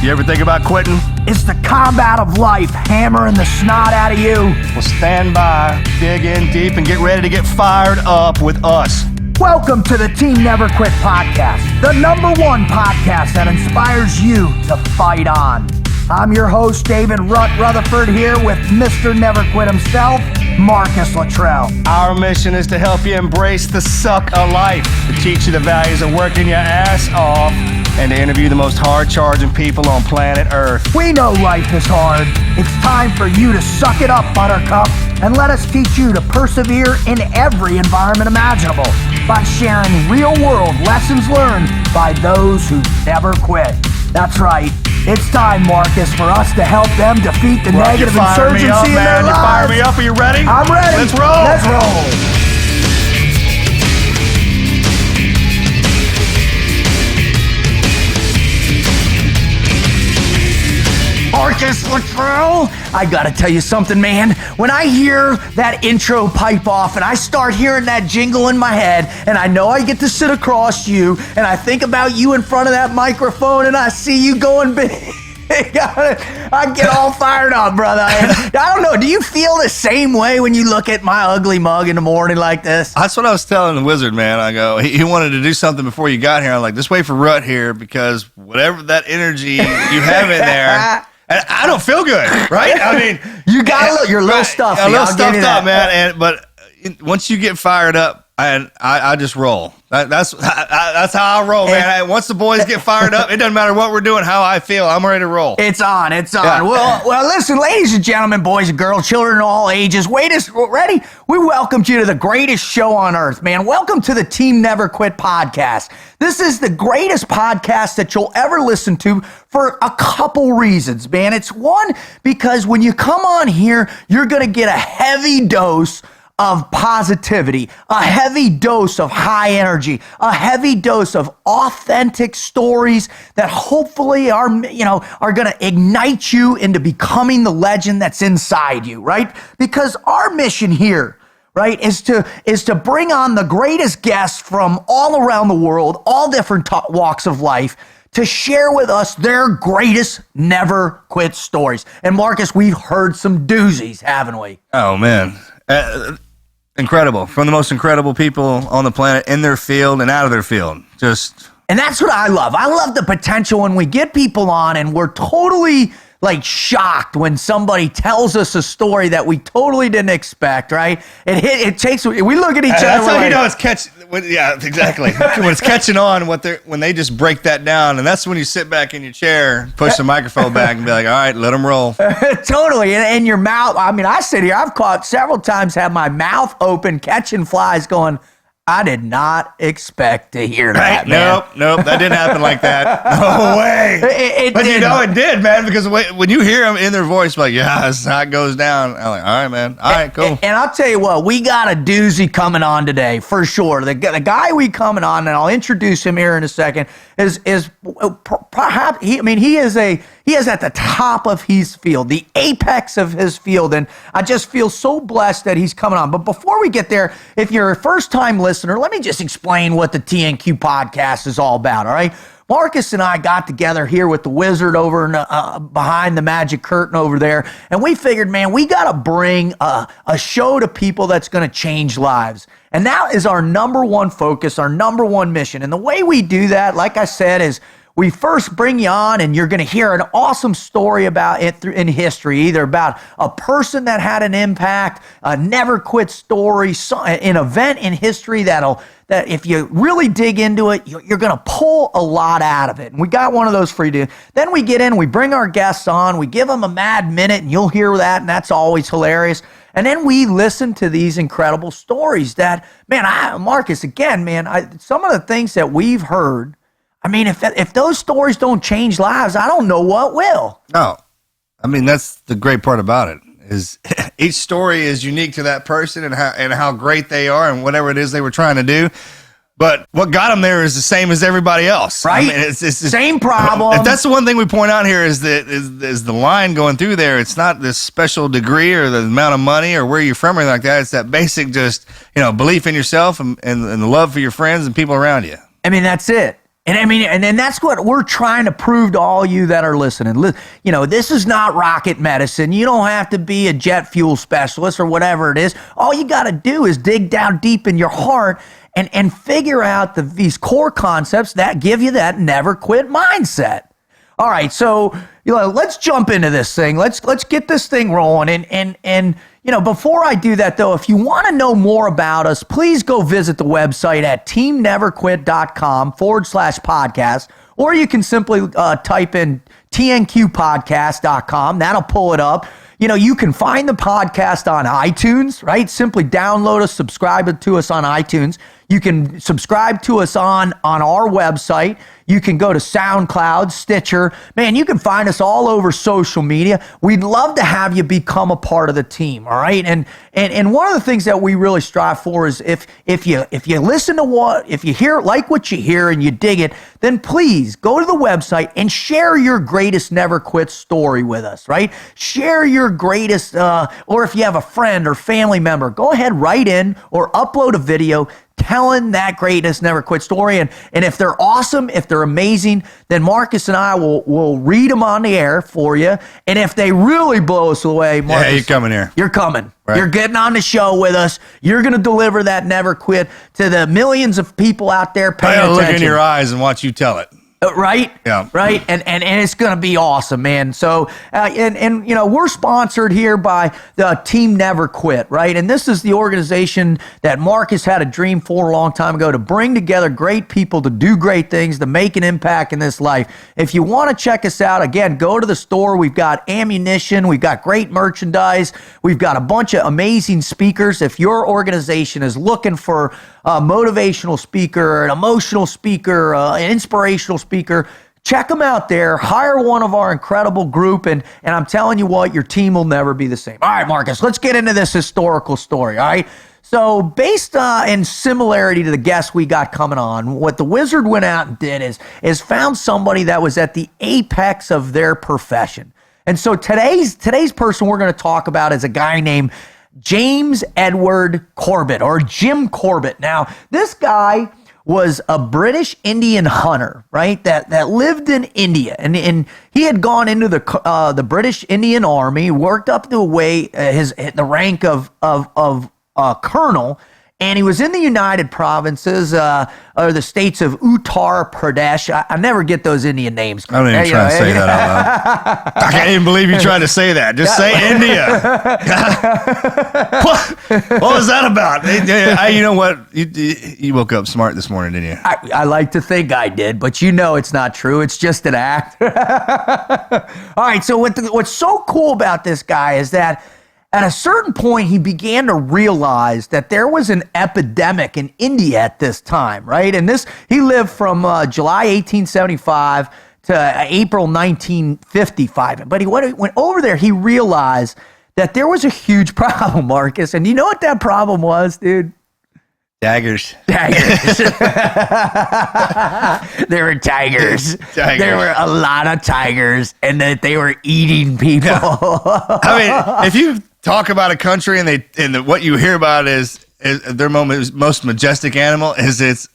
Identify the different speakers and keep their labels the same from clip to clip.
Speaker 1: You ever think about quitting?
Speaker 2: It's the combat of life hammering the snot out of you.
Speaker 1: Well, stand by, dig in deep, and get ready to get fired up with us.
Speaker 2: Welcome to the Team Never Quit podcast, the #1 podcast that inspires you to fight on. I'm your host, David Rutherford, here with Mr. Never Quit himself, Marcus Luttrell.
Speaker 1: Our mission is to help you embrace the suck of life, to teach you the values of working your ass off, and to interview the most hard-charging people on planet Earth.
Speaker 2: We know life is hard. It's time for you to suck it up, Buttercup, and let us teach you to persevere in every environment imaginable by sharing real-world lessons learned by those who never quit. That's right. It's time, Marcus, for us to help them defeat the negative insurgency in their lives.
Speaker 1: You fire me up. Are you ready?
Speaker 2: I'm ready.
Speaker 1: Let's roll.
Speaker 2: Let's roll. Marcus Luttrell, I gotta tell you something, man. When I hear that intro pipe off and I start hearing that jingle in my head, and I know I get to sit across you, and I think about you in front of that microphone, and I see you going big, I get all fired up, brother. And I don't know, do you feel the same way when you look at my ugly mug in the morning like this?
Speaker 1: That's what I was telling the wizard, man. I go, he wanted to do something before you got here. I'm like, just wait for Rut here, because whatever that energy you have in there, and I don't feel good, right? I mean,
Speaker 2: you got you're a little stuffy.
Speaker 1: A little stuffed up, man. But once you get fired up, I just roll. That's how I roll, man. Once the boys get fired up, it doesn't matter what we're doing, how I feel. I'm ready to roll.
Speaker 2: It's on.
Speaker 1: Yeah.
Speaker 2: Well, listen, ladies and gentlemen, boys and girls, children of all ages, ready? We welcome you to the greatest show on earth, man. Welcome to the Team Never Quit podcast. This is the greatest podcast that you'll ever listen to for a couple reasons, man. It's one, because when you come on here, you're going to get a heavy dose of positivity, a heavy dose of high energy, a heavy dose of authentic stories that hopefully are going to ignite you into becoming the legend that's inside you, right? Because our mission here, right, is to bring on the greatest guests from all around the world, all different walks of life, to share with us their greatest never quit stories. And Marcus, we've heard some doozies, haven't we?
Speaker 1: Oh, man. Incredible. From the most incredible people on the planet, in their field and out of their field.
Speaker 2: And that's what I love. I love the potential when we get people on and we're totally shocked when somebody tells us a story that we totally didn't expect, right? We look at each other.
Speaker 1: That's how you know it's catching. Yeah, exactly. When it's catching on, when they just break that down, and that's when you sit back in your chair, push the microphone back, and be like, "All right, let them roll."
Speaker 2: Totally. And your mouth. I mean, I sit here. I've caught several times, have my mouth open, catching flies, going, I did not expect to hear that, man.
Speaker 1: Nope, that didn't happen like that. No way. But you know it did, man, because when you hear them in their voice, like, yeah, that's how it goes down. I'm like, all right, man. All right, cool.
Speaker 2: And I'll tell you what, we got a doozy coming on today, for sure. The guy we coming on, and I'll introduce him here in a second, is perhaps, he is at the top of his field, the apex of his field, and I just feel so blessed that he's coming on. But before we get there, if you're a first-time listener, let me just explain what the TNQ podcast is all about, all right? Marcus and I got together here with the wizard over behind the magic curtain over there, and we figured, man, we got to bring a show to people that's going to change lives. And that is our #1 focus, our #1 mission. And the way we do that, like I said, is we first bring you on and you're going to hear an awesome story about it in history, either about a person that had an impact, a never quit story, an event in history that if you really dig into it, you're going to pull a lot out of it. And we got one of those for you to. Then we get in, we bring our guests on, we give them a mad minute, and you'll hear that, and that's always hilarious. And then we listen to these incredible stories that, man, Marcus, again, man, some of the things that we've heard, I mean, if those stories don't change lives, I don't know what will.
Speaker 1: No. I mean, that's the great part about it, is each story is unique to that person and how great they are and whatever it is they were trying to do. But what got them there is the same as everybody else.
Speaker 2: Right?
Speaker 1: I mean, it's
Speaker 2: same problem.
Speaker 1: If that's the one thing we point out here is the line going through there. It's not this special degree or the amount of money or where you're from or anything like that. It's that basic belief in yourself and the love for your friends and people around you.
Speaker 2: I mean, that's it. And I mean, and then that's what we're trying to prove to all you that are listening. You know, this is not rocket medicine. You don't have to be a jet fuel specialist or whatever it is. All you got to do is dig down deep in your heart and figure out these core concepts that give you that never quit mindset. All right, so let's jump into this thing. Let's get this thing rolling. And before I do that though, if you want to know more about us, please go visit the website at teamneverquit.com/podcast, or you can simply type in TNQpodcast.com. That'll pull it up. You can find the podcast on iTunes, right? Simply download us, subscribe to us on iTunes. You can subscribe to us on our website. You can go to SoundCloud, Stitcher. Man, you can find us all over social media. We'd love to have you become a part of the team, all right? And one of the things that we really strive for is if you listen to if you like what you hear and you dig it, then please go to the website and share your greatest never quit story with us, right? Share your greatest, or if you have a friend or family member, go ahead, write in or upload a video telling that greatest never quit story. And if they're awesome, if they're amazing, then Marcus and I will read them on the air for you. And if they really blow us away, Marcus,
Speaker 1: you're coming here.
Speaker 2: You're coming.
Speaker 1: Right.
Speaker 2: You're getting on the show with us. You're going to deliver that never quit to the millions of people out there paying attention.
Speaker 1: Look in your eyes and watch you tell it.
Speaker 2: Right?
Speaker 1: Yeah.
Speaker 2: Right? And it's going to be awesome, man. So, we're sponsored here by the Team Never Quit, right? And this is the organization that Marcus had a dream for a long time ago, to bring together great people to do great things, to make an impact in this life. If you want to check us out, again, go to the store. We've got ammunition. We've got great merchandise. We've got a bunch of amazing speakers. If your organization is looking for a motivational speaker, an emotional speaker, an inspirational speaker, check them out there. Hire one of our incredible group, and I'm telling you what, your team will never be the same. All right, Marcus, let's get into this historical story, all right? So based in similarity to the guests we got coming on, what the wizard went out and did is found somebody that was at the apex of their profession. And so today's person we're going to talk about is a guy named James Edward Corbett, or Jim Corbett. Now, this guy was a British Indian hunter, right? That lived in India, and he had gone into the British Indian Army, worked up the rank of colonel, and he was in the United Provinces, or the states of Uttar Pradesh. I never get those Indian names.
Speaker 1: I don't even try to say that out loud. I can't even believe you tried to say that. Just say India. What was that about? You know what? You woke up smart this morning, didn't you?
Speaker 2: I like to think I did, but it's not true. It's just an act. All right, so what's so cool about this guy is that at a certain point, he began to realize that there was an epidemic in India at this time, right? And he lived from July 1875 to April 1955. But when he went over there, he realized that there was a huge problem, Marcus. And you know what that problem was, dude?
Speaker 1: Daggers.
Speaker 2: There were tigers. There were a lot of tigers, and that they were eating people.
Speaker 1: I mean, if you talk about a country and what you hear about is their most majestic animal is it's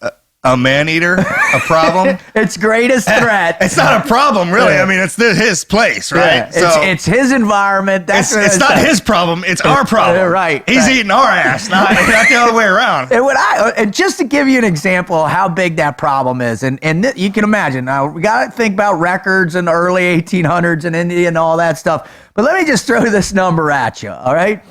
Speaker 1: a man-eater, a problem.
Speaker 2: Its greatest threat.
Speaker 1: It's not a problem, really. I mean, it's his place, right?
Speaker 2: Yeah. It's his environment.
Speaker 1: It's not his problem. It's our problem.
Speaker 2: Right.
Speaker 1: He's eating our ass, not the other way around.
Speaker 2: And just to give you an example of how big that problem is, and you can imagine, now we got to think about records in the early 1800s in India and all that stuff. But let me just throw this number at you, all right?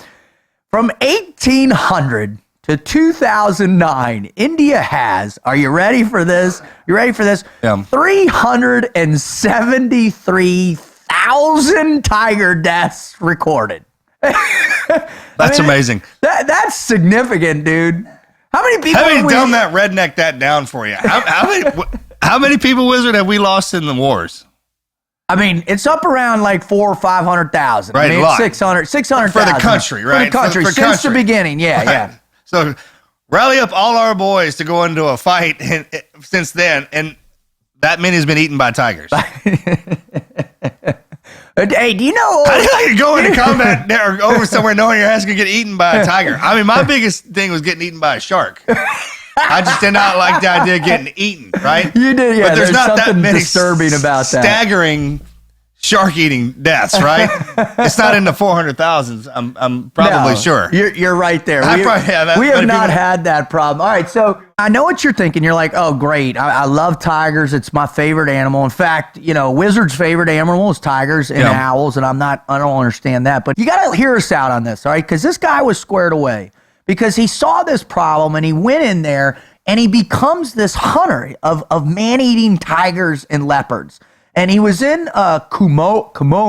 Speaker 2: From 1800 to 2009, India has, are you ready for this? You ready for this?
Speaker 1: Yeah.
Speaker 2: 373,000 tiger deaths recorded.
Speaker 1: That's amazing.
Speaker 2: That's significant, dude. How many people
Speaker 1: dumb that redneck that down for you? How many people, Wizard, have we lost in the wars?
Speaker 2: I mean, it's up around like 400,000 or 500,000.
Speaker 1: Right,
Speaker 2: I mean, 600,000
Speaker 1: for the country, right?
Speaker 2: For the country, since the beginning, yeah, yeah.
Speaker 1: So rally up all our boys to go into a fight since then, and that many has been eaten by tigers.
Speaker 2: Hey, do you know?
Speaker 1: How do you go into combat or over somewhere knowing your ass going to get eaten by a tiger? I mean, my biggest thing was getting eaten by a shark. I just did not like the idea of getting eaten, right?
Speaker 2: You did, yeah.
Speaker 1: But there's not
Speaker 2: something
Speaker 1: that many
Speaker 2: disturbing about that.
Speaker 1: Staggering shark eating deaths, right? It's not in the 400,000s. I'm probably sure.
Speaker 2: You're right there. We have not had that problem. All right, so I know what you're thinking. You're like, oh, great. I love tigers. It's my favorite animal. In fact, Wizard's favorite animal is tigers and owls, and I don't understand that. But you got to hear us out on this, all right? Because this guy was squared away because he saw this problem and he went in there and he becomes this hunter of man-eating tigers and leopards. And he was in Kumoan,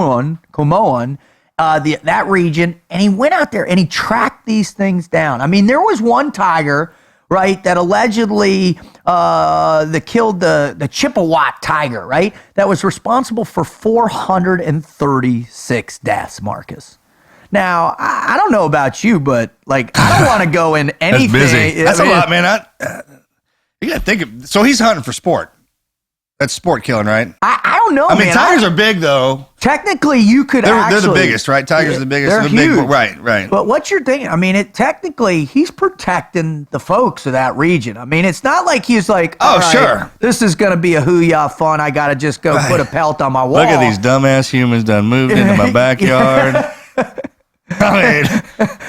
Speaker 2: that region, and he went out there and he tracked these things down. I mean, there was one tiger, right, that allegedly that killed the Chippewa tiger, right, that was responsible for 436 deaths, Marcus. Now, I don't know about you, but like I don't want to go in anything.
Speaker 1: That's busy. That's a lot, man. You got to think. So he's hunting for sport. That's sport killing, right?
Speaker 2: I don't know,
Speaker 1: I mean, tigers are big, though.
Speaker 2: Technically, you could
Speaker 1: They're the biggest, right? Tigers are the biggest.
Speaker 2: They're huge.
Speaker 1: Big, right.
Speaker 2: But what you're thinking, I mean, technically, he's protecting the folks of that region. I mean, it's not like he's like, oh, sure, this is going to be a hooyah fun. I got to just go put a pelt on my wall.
Speaker 1: Look at these dumbass humans done moved into my backyard. I mean,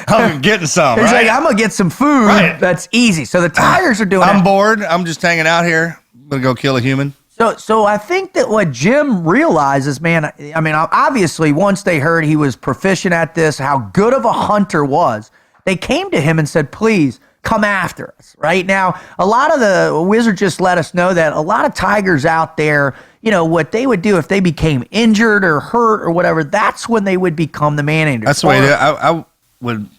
Speaker 1: I'm getting some,
Speaker 2: He's
Speaker 1: right?
Speaker 2: like, I'm going to get some food. Right. That's easy. So the tigers are doing
Speaker 1: I'm bored. I'm just hanging out here. I'm going to go kill a human.
Speaker 2: So I think that what Jim realizes, man, I mean, obviously, once they heard he was proficient at this, how good of a hunter was, they came to him and said, please, come after us, right? Now, a lot of the Wizard just let us know that a lot of tigers out there, what they would do if they became injured or hurt or whatever, that's when they would become the man-eaters.
Speaker 1: That's the way I'm going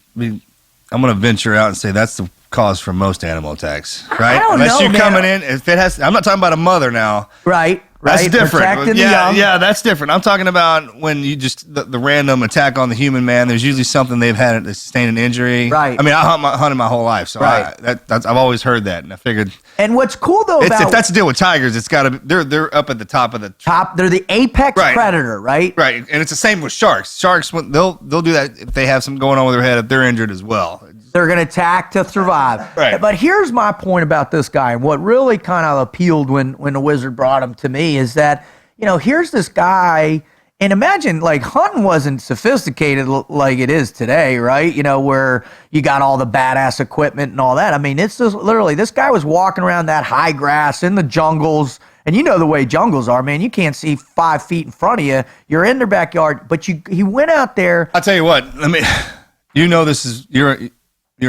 Speaker 1: to venture out and say that's the cause for most animal attacks, right? Unless you're coming in, if it has, I'm not talking about a mother now.
Speaker 2: Right.
Speaker 1: That's different.
Speaker 2: Yeah,
Speaker 1: that's different. I'm talking about when you just the random attack on the human man. There's usually something they've had to sustain an injury.
Speaker 2: Right.
Speaker 1: I mean, I hunted my whole life, so I've always heard that, and I figured.
Speaker 2: And what's cool though
Speaker 1: if that's the deal with tigers, it's got to be they're up at the top of the
Speaker 2: top. They're the apex predator, right?
Speaker 1: Right, and it's the same with sharks. Sharks, they'll do that if they have something going on with their head, if they're injured as well.
Speaker 2: They're going to attack to survive.
Speaker 1: Right.
Speaker 2: But here's my point about this guy. And what really kind of appealed when the Wizard brought him to me is that, here's this guy. And imagine, like, hunting wasn't sophisticated like it is today, right? Where you got all the badass equipment and all that. I mean, it's just literally, this guy was walking around that high grass in the jungles. And you know the way jungles are, man. You can't see 5 feet in front of you. You're in their backyard. But he went out there.
Speaker 1: I'll tell you what. This is, you're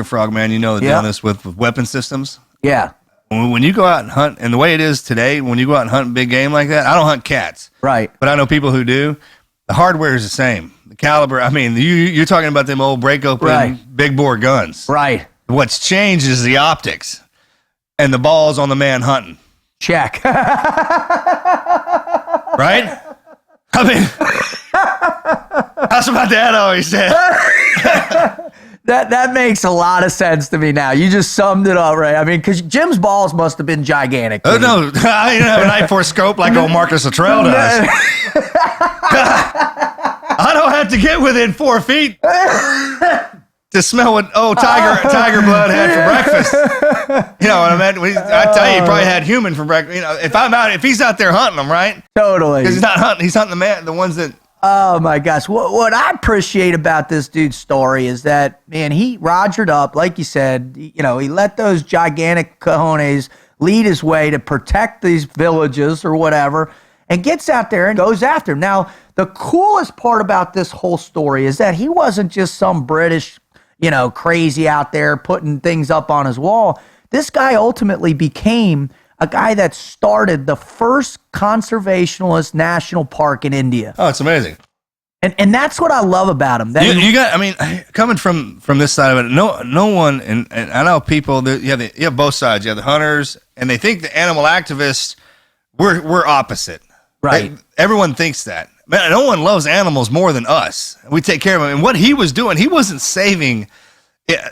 Speaker 1: a frog man. Doing this with weapon systems.
Speaker 2: Yeah.
Speaker 1: When you go out and hunt, and the way it is today, when you go out and hunt big game like that, I don't hunt cats.
Speaker 2: Right.
Speaker 1: But I know people who do. The hardware is the same. The caliber, I mean, you're talking about them old break open big bore guns.
Speaker 2: Right.
Speaker 1: What's changed is the optics and the balls on the man hunting.
Speaker 2: Check.
Speaker 1: Right? I mean, how's about that always said?
Speaker 2: That makes a lot of sense to me now. You just summed it up, right? I mean, because Jim's balls must have been gigantic.
Speaker 1: Oh, no. I didn't have a night for a scope like old Marcus Luttrell does. I don't have to get within 4 feet to smell what tiger blood had for breakfast. You know what I mean? I tell you, he probably had human for breakfast. If he's out there hunting them, right?
Speaker 2: Totally.
Speaker 1: Because he's not hunting. He's hunting the ones that.
Speaker 2: Oh my gosh. What I appreciate about this dude's story is that, man, he rogered up, like you said, he let those gigantic cojones lead his way to protect these villages or whatever, and gets out there and goes after him. Now, the coolest part about this whole story is that he wasn't just some British, crazy out there putting things up on his wall. This guy ultimately became a guy that started the first conservationist national park in India.
Speaker 1: Oh, it's amazing.
Speaker 2: And that's what I love about him.
Speaker 1: Coming from this side of it, no one, and I know people, you have both sides. You have the hunters, and they think the animal activists, we're opposite.
Speaker 2: Right.
Speaker 1: Everyone thinks that. Man, no one loves animals more than us. We take care of them. And what he was doing, he wasn't saving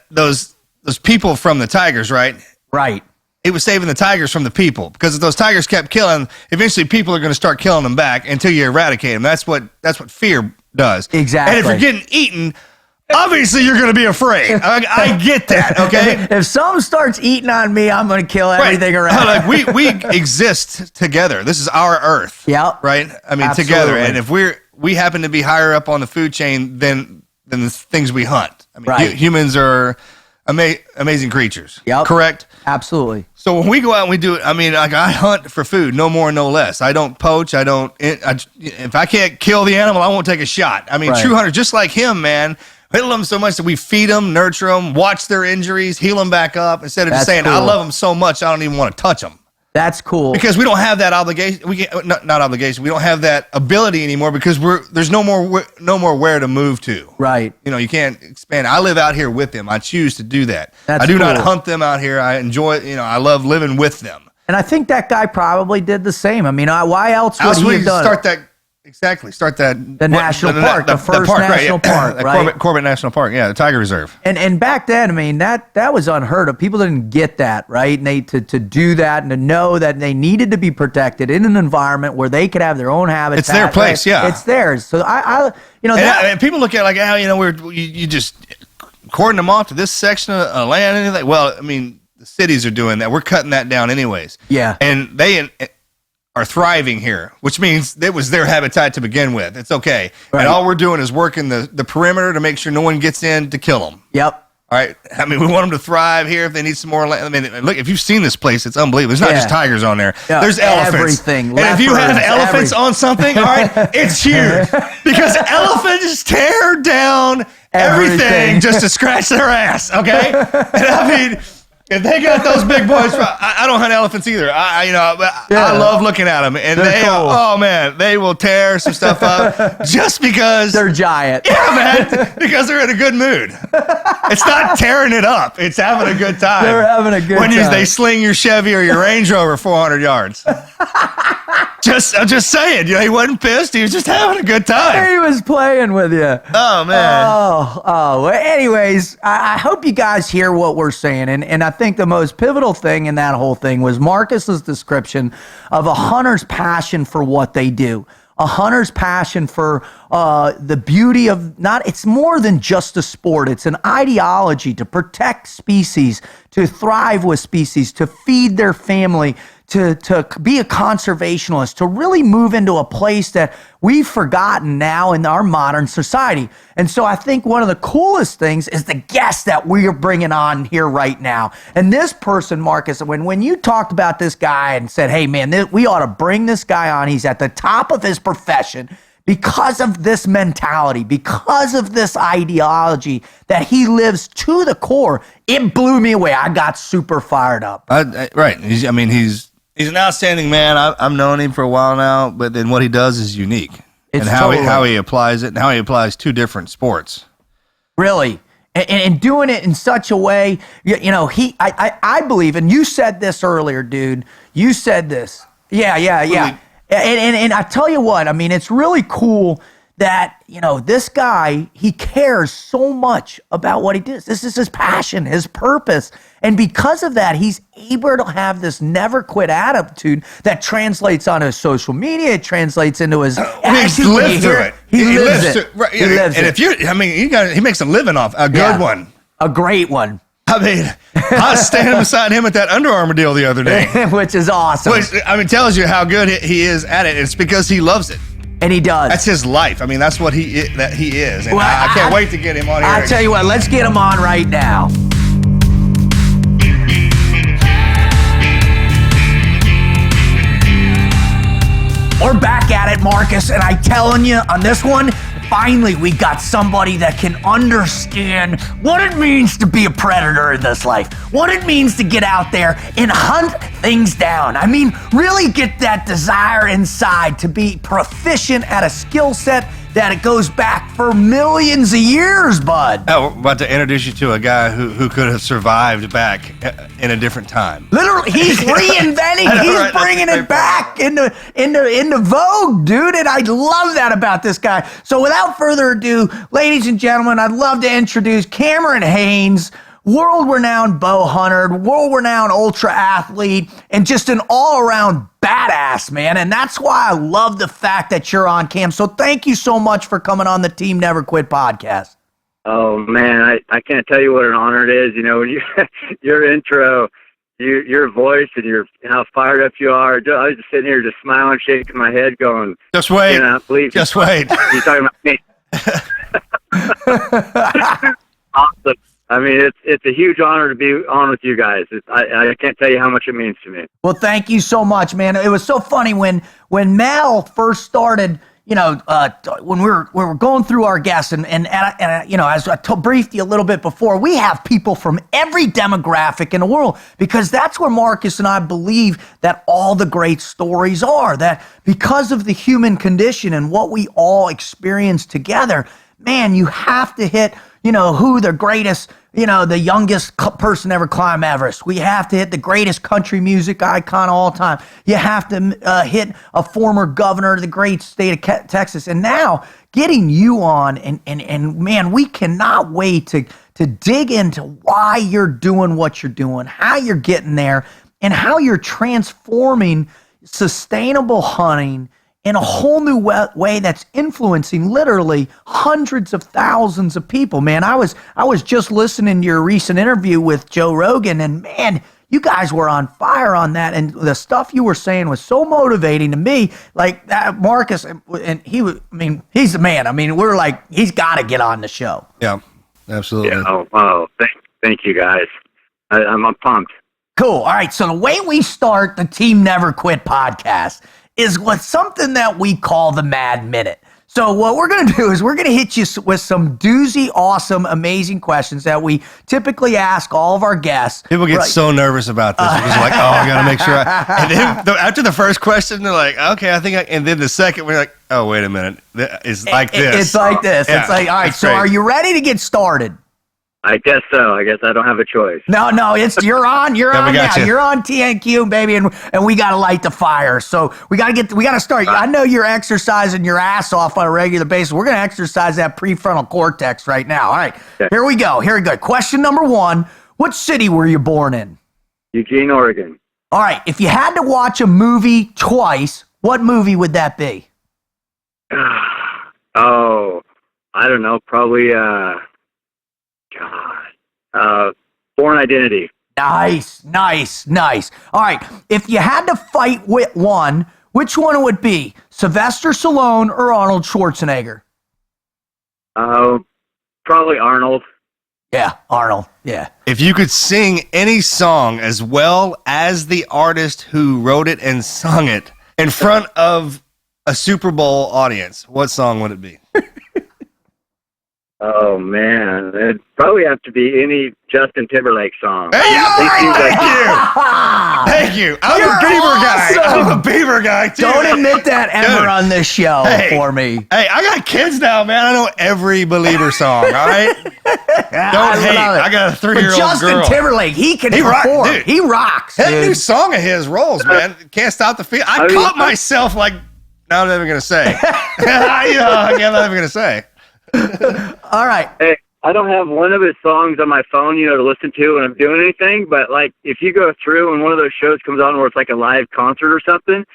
Speaker 1: those people from the tigers, right?
Speaker 2: Right.
Speaker 1: It was saving the tigers from the people, because if those tigers kept killing, eventually people are going to start killing them back until you eradicate them. That's what fear does.
Speaker 2: Exactly.
Speaker 1: And if you're getting eaten, obviously you're going to be afraid. I get that. Okay.
Speaker 2: If something starts eating on me, I'm going to kill everything around.
Speaker 1: Like we exist together. This is our Earth.
Speaker 2: Yeah.
Speaker 1: Right. I mean,
Speaker 2: Absolutely.
Speaker 1: together. And if we happen to be higher up on the food chain than the things we hunt. I mean,
Speaker 2: Right.
Speaker 1: Humans are amazing creatures.
Speaker 2: Yep.
Speaker 1: Correct.
Speaker 2: Absolutely.
Speaker 1: So when we go out and we do it, I mean, like I hunt for food, no more, no less. I don't poach. If I can't kill the animal, I won't take a shot. I mean,
Speaker 2: Right.
Speaker 1: true hunters, just like him, man, we love them so much that we feed them, nurture them, watch their injuries, heal them back up. Instead of just
Speaker 2: That's
Speaker 1: saying, I
Speaker 2: cool.
Speaker 1: love them so much, I don't even want to touch them.
Speaker 2: That's cool.
Speaker 1: Because we don't have that obligation. We can't, not obligation. We don't have that ability anymore because there's no more where to move to.
Speaker 2: Right.
Speaker 1: You know, you can't expand. I live out here with them. I choose to do that.
Speaker 2: That's
Speaker 1: I do not
Speaker 2: cool.
Speaker 1: hunt them out here. I enjoy it. You know, I love living with them.
Speaker 2: And I think that guy probably did the same. I mean, why else would he have done
Speaker 1: start
Speaker 2: it?
Speaker 1: that. Exactly. Start that.
Speaker 2: The national park, the first national park, right?
Speaker 1: Corbett National Park. Yeah, the Tiger Reserve.
Speaker 2: And back then, I mean, that was unheard of. People didn't get that, right? And they to do that and to know that they needed to be protected in an environment where they could have their own habitat.
Speaker 1: It's their place,
Speaker 2: right?
Speaker 1: yeah.
Speaker 2: It's theirs. So I
Speaker 1: and people look at it like, how you just cordon them off to this section of land and anything. Well, I mean, the cities are doing that. We're cutting that down anyways.
Speaker 2: Yeah.
Speaker 1: And they are thriving here, which means it was their habitat to begin with. It's okay.
Speaker 2: Right.
Speaker 1: And all we're doing is working the perimeter to make sure no one gets in to kill them.
Speaker 2: Yep.
Speaker 1: All right. I mean, we want them to thrive here if they need some more land. I mean, look, if you've seen this place, it's unbelievable. There's not just tigers on there.
Speaker 2: Yeah,
Speaker 1: There's elephants.
Speaker 2: everything.
Speaker 1: And if you have
Speaker 2: Leopards,
Speaker 1: elephants on something, all right, it's huge. Because elephants tear down everything just to scratch their ass, okay? And I mean, if they got those big boys, I don't hunt elephants either. I love looking at them, and
Speaker 2: They're cool.
Speaker 1: oh man, they will tear some stuff up just because
Speaker 2: They're giant.
Speaker 1: Yeah, man, because they're in a good mood. It's not tearing it up; it's having a good time.
Speaker 2: They're having a good
Speaker 1: when
Speaker 2: time.
Speaker 1: they sling your Chevy or your Range Rover 400 yards. I'm just saying, he wasn't pissed. He was just having a good time.
Speaker 2: He was playing with you.
Speaker 1: Oh man.
Speaker 2: Well, anyways, I hope you guys hear what we're saying. And I think the most pivotal thing in that whole thing was Marcus's description of a hunter's passion for what they do. A hunter's passion for the beauty of it's more than just a sport. It's an ideology to protect species, to thrive with species, to feed their family, to be a conservationist, to really move into a place that we've forgotten now in our modern society. And so I think one of the coolest things is the guest that we are bringing on here right now. And this person, Marcus, when you talked about this guy and said, hey, man, we ought to bring this guy on. He's at the top of his profession because of this mentality, because of this ideology that he lives to the core. It blew me away. I got super fired up.
Speaker 1: Right. He's an outstanding man. I've known him for a while now, but then what he does is unique.
Speaker 2: It's
Speaker 1: and how he applies it and how he applies two different sports.
Speaker 2: Really. And doing it in such a way, I believe, and you said this earlier, dude. You said this. Yeah.
Speaker 1: Really?
Speaker 2: And I tell you what, I mean, it's really cool that, this guy, he cares so much about what he does. This is his passion, his purpose. And because of that, he's able to have this never quit attitude that translates on his social media. It translates into his
Speaker 1: He lives through it.
Speaker 2: He lives it.
Speaker 1: Right.
Speaker 2: He lives
Speaker 1: and
Speaker 2: it.
Speaker 1: he makes a living off a good one.
Speaker 2: A great one.
Speaker 1: I mean, I was standing beside him at that Under Armour deal the other day.
Speaker 2: Which is awesome.
Speaker 1: Which, tells you how good he is at it. It's because he loves it.
Speaker 2: And he does.
Speaker 1: That's his life. I mean, that's what he is. And
Speaker 2: Well,
Speaker 1: I can't wait to get him on here.
Speaker 2: I'll tell you what, let's get him on right now. We're back at it, Marcus, and I'm telling you, on this one, finally we got somebody that can understand what it means to be a predator in this life, what it means to get out there and hunt things down. I mean, really get that desire inside to be proficient at a skill set that it goes back for millions of years, bud.
Speaker 1: Oh, we're about to introduce you to a guy who could have survived back in a different time.
Speaker 2: Literally, he's reinventing. He's bringing it back into vogue, dude. And I love that about this guy. So without further ado, ladies and gentlemen, I'd love to introduce Cameron Haynes, world-renowned bow hunter, world-renowned ultra athlete, and just an all-around badass, man. And that's why I love the fact that you're on, Cam. So thank you so much for coming on the Team Never Quit podcast.
Speaker 3: Oh man, I can't tell you what an honor it is. You know, when you your intro, your voice and how fired up you are. I was just sitting here just smiling, shaking my head, going,
Speaker 1: Just wait.
Speaker 3: You know, please,
Speaker 1: Just wait.
Speaker 3: you're talking about me. Awesome. I mean, it's a huge honor to be on with you guys. I can't tell you how much it means to me.
Speaker 2: Well, thank you so much, man. It was so funny when Mel first started. You know, when we were going through our guests, and you know, as I briefed you a little bit before, we have people from every demographic in the world, because that's where Marcus and I believe that all the great stories are. That because of the human condition and what we all experience together, man, you have to hit, you know, who the greatest, you know, the youngest person ever climb Everest. We have to hit the greatest country music icon of all time. You have to hit a former governor of the great state of Texas. And now getting you on, and man, we cannot wait to dig into why you're doing what you're doing, how you're getting there, and how you're transforming sustainable hunting in a whole new way that's influencing literally hundreds of thousands of people. Man, I was just listening to your recent interview with Joe Rogan, and man, you guys were on fire on that, and the stuff you were saying was so motivating to me. Like that, Marcus, and he's the man. I mean, we're like, he's got to get on the show.
Speaker 1: Yeah, absolutely.
Speaker 3: Yeah, thank you guys. I'm pumped.
Speaker 2: Cool. All right, so the way we start the Team Never Quit podcast is with something that we call the Mad Minute. So what we're going to do is we're going to hit you with some doozy, awesome, amazing questions that we typically ask all of our guests.
Speaker 1: People get so nervous about this because they're like, oh, I got to make sure. And then after the first question, they're like, okay, I think and then the second, we're like, oh, wait a minute. It's like this.
Speaker 2: It's like this.
Speaker 1: Yeah,
Speaker 2: it's like, all right, so
Speaker 1: great.
Speaker 2: Are you ready to get started?
Speaker 3: I guess so. I guess I don't have a choice.
Speaker 2: No, you're on. You're on now. You're on TNQ, baby, and we got to light the fire. So we got to start. I know you're exercising your ass off on a regular basis. We're going to exercise that prefrontal cortex right now. All right,
Speaker 3: okay.
Speaker 2: Here we go. Question number 1: what city were you born in?
Speaker 3: Eugene, Oregon.
Speaker 2: All right. If you had to watch a movie twice, what movie would that be?
Speaker 3: Oh, I don't know. Probably. Born Identity.
Speaker 2: Nice. All right. If you had to fight with one, which one would it be? Sylvester Stallone or Arnold Schwarzenegger?
Speaker 3: Probably Arnold.
Speaker 2: Yeah, Arnold. Yeah.
Speaker 1: If you could sing any song as well as the artist who wrote it and sung it in front of a Super Bowl audience, what song would it be?
Speaker 3: Oh man, it'd probably have to be any Justin Timberlake song.
Speaker 1: Hey, thank you. I'm a Beaver guy too.
Speaker 2: Don't admit that ever on this show for me.
Speaker 1: Hey, I got kids now, man. I know every Believer song. All right, don't hate. I got a 3-year-old
Speaker 2: Justin
Speaker 1: girl.
Speaker 2: Timberlake, he can perform.
Speaker 1: Dude.
Speaker 2: He rocks.
Speaker 1: That
Speaker 2: dude.
Speaker 1: new song of his rolls, man. Can't stop the feel. I caught myself like. No, I'm not even gonna say. I'm not even gonna say.
Speaker 2: All right.
Speaker 3: Hey, I don't have one of his songs on my phone, to listen to when I'm doing anything. But like, if you go through and one of those shows comes on where it's like a live concert or something,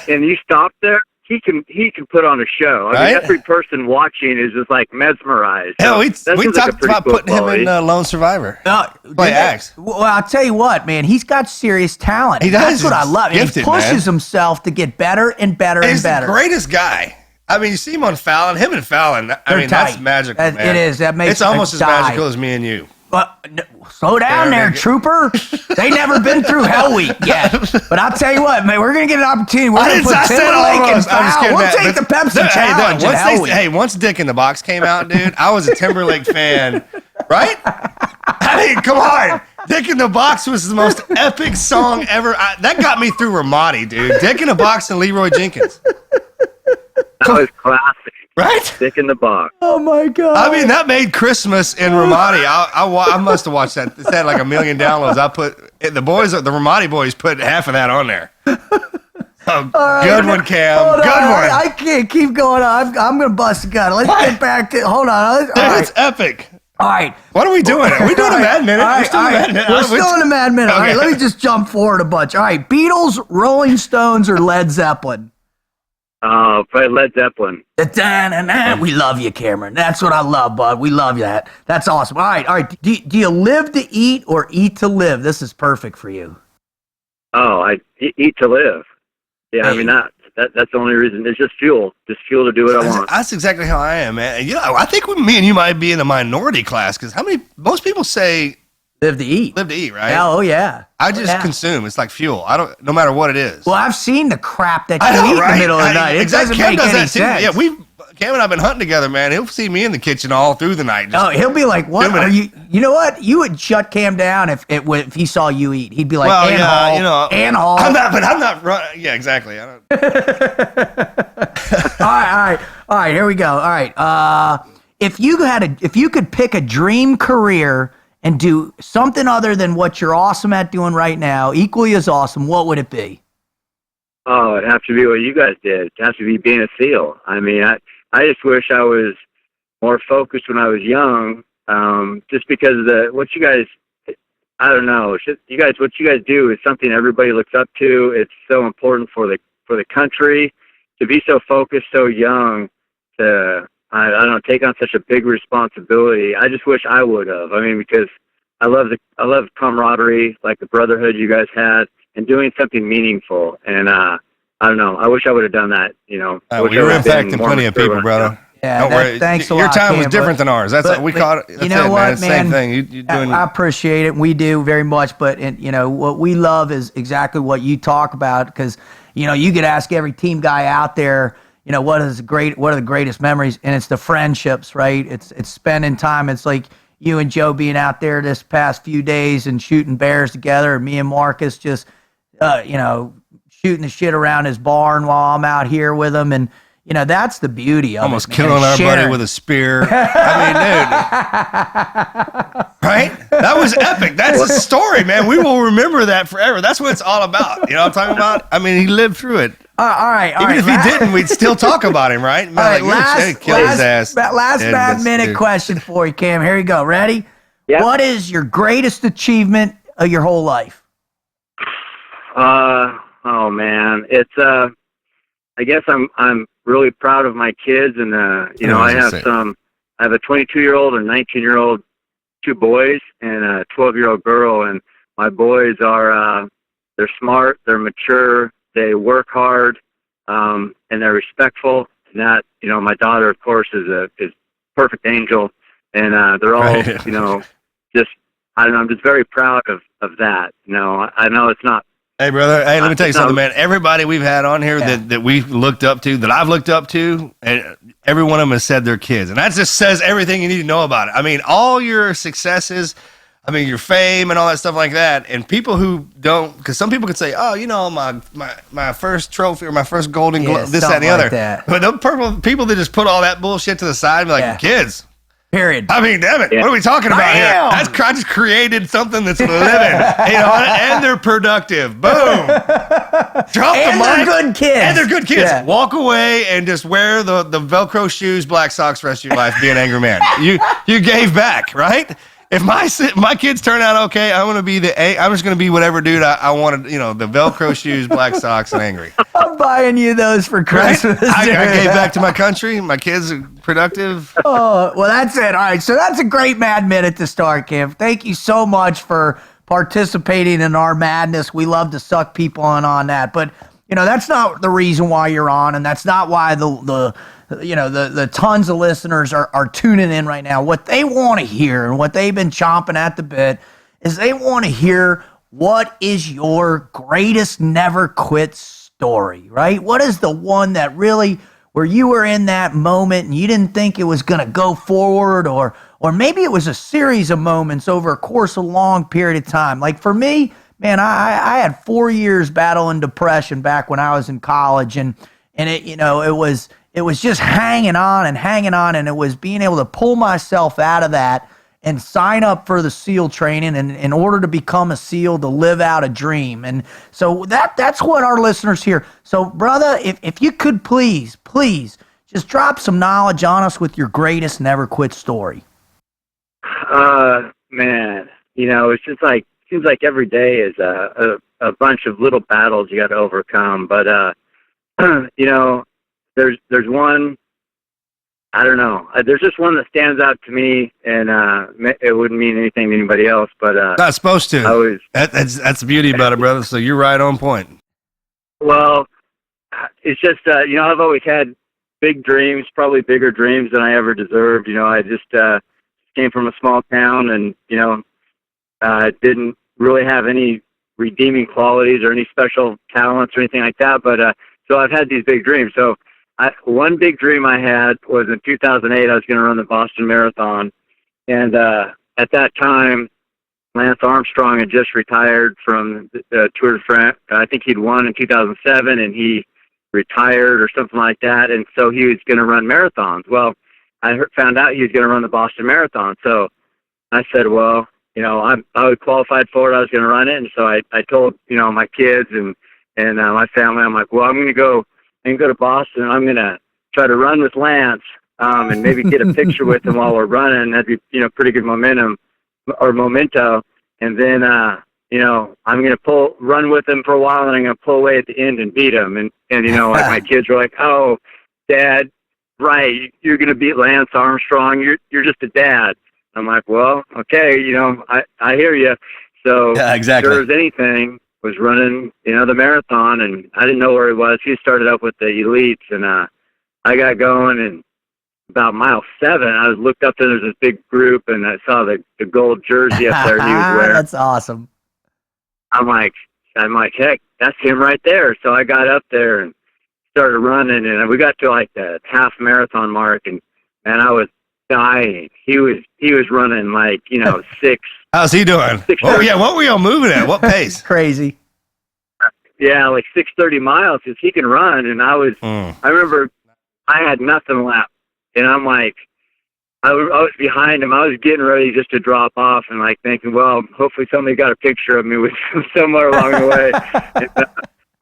Speaker 3: and you stop there, he can put on a show. I mean, every person watching is just like mesmerized.
Speaker 1: Hell, we talked about
Speaker 3: cool
Speaker 1: putting him in Lone Survivor. Play axe.
Speaker 2: Well, I'll tell you what, man. He's got serious talent.
Speaker 1: He does.
Speaker 2: That's what I love.
Speaker 1: Gifted,
Speaker 2: he pushes himself to get better and better and
Speaker 1: he's
Speaker 2: better.
Speaker 1: He's the greatest guy. I mean, you see him on Fallon. Him and Fallon. That's magical, man.
Speaker 2: It is. That makes
Speaker 1: it's almost as magical as me and you.
Speaker 2: But slow down there, trooper. They never been through Hell Week yet. But I'll tell you what, man, we're going to get an opportunity. We're going to put Timberlake and Fallon. We'll take the Pepsi challenge at Hell Week.
Speaker 1: Hey, once Dick in the Box came out, dude, I was a Timberlake fan, right? I mean, come on. Dick in the Box was the most epic song ever. That got me through Ramadi, dude. Dick in the Box and Leroy Jenkins.
Speaker 3: That was classic.
Speaker 1: Right?
Speaker 3: Dick in the Box.
Speaker 2: Oh, my God.
Speaker 1: I mean, that made Christmas in Ramadi. I must have watched that. It's had like 1 million downloads. The Ramadi boys put half of that on there. Good one, Cam. Good one.
Speaker 2: I can't keep going on. I'm going to bust a gun. Let's get back to, hold on.
Speaker 1: It's epic.
Speaker 2: All right.
Speaker 1: What are we doing? Are we doing a Mad Minute?
Speaker 2: We're still in a Mad Minute. Okay. All right, let me just jump forward a bunch. All right, Beatles, Rolling Stones, or Led Zeppelin?
Speaker 3: Probably Led Zeppelin.
Speaker 2: We love you, Cameron. That's what I love, bud. We love that. That's awesome. All right. Do you live to eat or eat to live? This is perfect for you.
Speaker 3: Oh, I eat to live. Yeah, I mean, that's the only reason. It's just fuel to do what I want.
Speaker 1: That's exactly how I am, man. You know, I think me and you might be in the minority class because most people say
Speaker 2: live to eat.
Speaker 1: Live to eat, right?
Speaker 2: Yeah, oh yeah.
Speaker 1: I just consume. It's like fuel. No matter what it is.
Speaker 2: Well, I've seen the crap that you eat in the middle of the night. It doesn't make any sense.
Speaker 1: Yeah, Cam and I've been hunting together, man. He'll see me in the kitchen all through the night.
Speaker 2: He'll be like, "What are you?" You know what? You would shut Cam down if he saw you eat. He'd be like,
Speaker 1: "Well,
Speaker 2: Hall."
Speaker 1: I'm not running. Yeah, exactly. I don't.
Speaker 2: All right. Here we go. All right. If you could pick a dream career and do something other than what you're awesome at doing right now, equally as awesome, what would it be?
Speaker 3: Oh, it'd have to be what you guys did. It'd have to be being a SEAL. I mean, I just wish I was more focused when I was young, just because of what you guys, I don't know, what you guys do is something everybody looks up to. It's so important for the country to be so focused so young, to, I don't know, take on such a big responsibility. I just wish I would have. I mean, because I love camaraderie, like the brotherhood you guys had, and doing something meaningful. And I don't know. I wish I would have done that. You know,
Speaker 1: we were impacting plenty of people, brother.
Speaker 2: Yeah, don't worry. Thanks a lot.
Speaker 1: Your time was different than ours. That's we caught it. That's
Speaker 2: you know what, man?
Speaker 1: Same thing. You're doing.
Speaker 2: I appreciate it. We do very much. But what we love is exactly what you talk about, because you could ask every team guy out there, what are the greatest memories, and it's the friendships, right? It's spending time. It's like you and Joe being out there this past few days and shooting bears together, and me and Marcus just shooting the shit around his barn while I'm out here with him, and that's the beauty of
Speaker 1: almost
Speaker 2: it.
Speaker 1: Killing our buddy with a spear. I mean, dude. Right? That was epic. That's a story, man. We will remember that forever. That's what it's all about. You know what I'm talking about? I mean, he lived through it.
Speaker 2: All right.
Speaker 1: Even if he didn't, we'd still talk about him, right?
Speaker 2: All right,
Speaker 1: kill his ass.
Speaker 2: Last bad minute question for you, Cam. Here you go. Ready?
Speaker 3: Yeah.
Speaker 2: What is your greatest achievement of your whole life?
Speaker 3: Oh man, it's I guess I'm really proud of my kids, and I have a 22-year-old and 19-year-old, 2 boys, and a 12-year-old girl, and my boys are they're smart, they're mature, they work hard, and they're respectful. And that, my daughter, of course, is perfect angel, and they're all just, I don't know, I'm just very proud of that. I know it's not.
Speaker 1: Hey, brother. Hey, let me tell you something, man. Everybody we've had on here that we've looked up to, that I've looked up to, and every one of them has said their kids. And that just says everything you need to know about it. I mean, all your successes, your fame and all that stuff like that. And people who don't, because some people could say, my first trophy or my first golden glove, this, that, and the other.
Speaker 2: That.
Speaker 1: But the people that just put all that bullshit to the side and be like, kids.
Speaker 2: Period.
Speaker 1: I mean, damn it. Yeah. What are we talking about here? I just created something that's living, and they're productive. Boom. Drop the mic.
Speaker 2: They're good kids.
Speaker 1: And they're good kids. Yeah. Walk away and just wear the Velcro shoes, black socks, rest of your life, be an angry man. You gave back, right? If my kids turn out okay, I'm just gonna be whatever dude I wanted. The Velcro shoes, black socks, and angry.
Speaker 2: I'm buying you those for Christmas.
Speaker 1: Right? I gave back to my country. My kids are productive.
Speaker 2: Oh, well, that's it. All right, so that's a great Mad Minute to start, Kim. Thank you so much for participating in our madness. We love to suck people in on that, but that's not the reason why you're on, and that's not why the tons of listeners are tuning in right now. What they want to hear and what they've been chomping at the bit is they want to hear, what is your greatest never quit story, right? What is the one that really, where you were in that moment and you didn't think it was going to go forward, or maybe it was a series of moments over a course of a long period of time. Like for me, man, I had 4 years battling depression back when I was in college, and it was just hanging on, and it was being able to pull myself out of that and sign up for the SEAL training, and in order to become a SEAL, to live out a dream. And so that's what our listeners hear. So, brother, if you could please just drop some knowledge on us with your greatest never quit story.
Speaker 3: Man, it's just like, seems like every day is a bunch of little battles you got to overcome. But, there's one, I don't know. There's just one that stands out to me, and it wouldn't mean anything to anybody else. But
Speaker 1: not supposed to. That's the beauty about it, brother. So you're right on point.
Speaker 3: Well, it's just I've always had big dreams, probably bigger dreams than I ever deserved. I just came from a small town, and didn't really have any redeeming qualities or any special talents or anything like that. But so I've had these big dreams. So one big dream I had was in 2008, I was going to run the Boston Marathon. And at that time, Lance Armstrong had just retired from the Tour de France. I think he'd won in 2007, and he retired or something like that. And so he was going to run marathons. Well, I found out he was going to run the Boston Marathon. So I said, well, I was qualified for it. I was going to run it. And so I told, my kids and my family, I'm like, well, I'm going to go to Boston. I'm going to try to run with Lance, and maybe get a picture with him while we're running. That'd be, pretty good memento. And then, I'm going to run with him for a while, and I'm going to pull away at the end and beat him. And like my kids were like, oh, Dad, right, you're going to beat Lance Armstrong. You're just a dad. I'm like, well, okay, I hear you. So
Speaker 1: yeah, exactly.
Speaker 3: Sure as anything, was running, the marathon, and I didn't know where he was. He started up with the elites, and I got going, and about mile 7, I looked up there's this big group, and I saw the gold jersey up there he was wearing.
Speaker 2: That's awesome.
Speaker 3: I'm like, heck, that's him right there. So I got up there and started running, and we got to like the half marathon mark, and I was dying. He was running like 6.
Speaker 1: How's he doing? Oh yeah, what were y'all moving at? What pace?
Speaker 2: Crazy.
Speaker 3: Yeah, like 6:30 miles because he can run, and I remember I had nothing left, and I'm like, I was behind him. I was getting ready just to drop off, and like thinking, well, hopefully somebody got a picture of me with him somewhere along the way. And,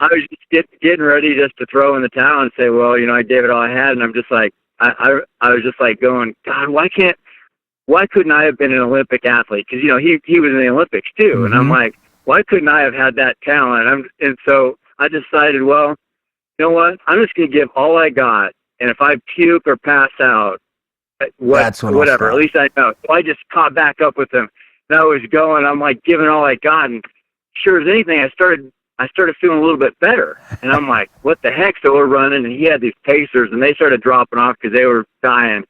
Speaker 3: I was just getting ready just to throw in the towel and say, well, I gave it all I had, and I'm just like, I was just like going, God, why couldn't I have been an Olympic athlete? Because, he was in the Olympics too. Mm-hmm. And I'm like, why couldn't I have had that talent? And so I decided, well, you know what? I'm just going to give all I got. And if I puke or pass out, whatever, at least I know. So I just caught back up with him. And I was going, I'm like giving all I got. And sure as anything, I started feeling a little bit better. And I'm like, what the heck? So we're running, and he had these pacers, and they started dropping off because they were dying.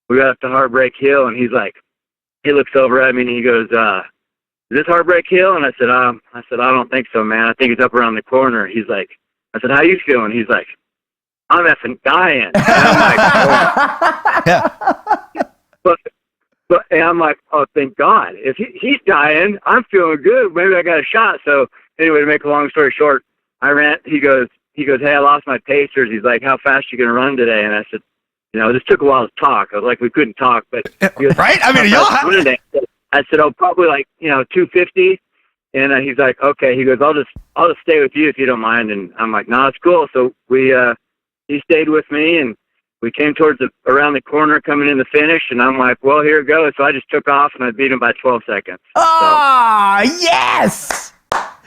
Speaker 3: We got up to Heartbreak Hill, and he's like, he looks over at me, and he goes, is this Heartbreak Hill? And I said, I don't think so, man. I think it's up around the corner. He's like, I said, how you feeling? He's like, I'm effing dying. And I'm like, oh.
Speaker 1: Yeah.
Speaker 3: But and I'm like, oh, thank God. If he's dying, I'm feeling good. Maybe I got a shot. So anyway, to make a long story short, I ran. He goes, hey, I lost my pacers. He's like, how fast you gonna run today? And I said, this took a while to talk. I was like, we couldn't talk, but he goes,
Speaker 1: right? I mean, y'all.
Speaker 3: I said, oh, probably like 250. And he's like, okay. He goes, I'll just stay with you if you don't mind. And I'm like, no, it's cool. So he stayed with me, and we came towards around the corner coming in the finish, and I'm like, well, here it goes. So I just took off, and I beat him by 12 seconds.
Speaker 2: Yes!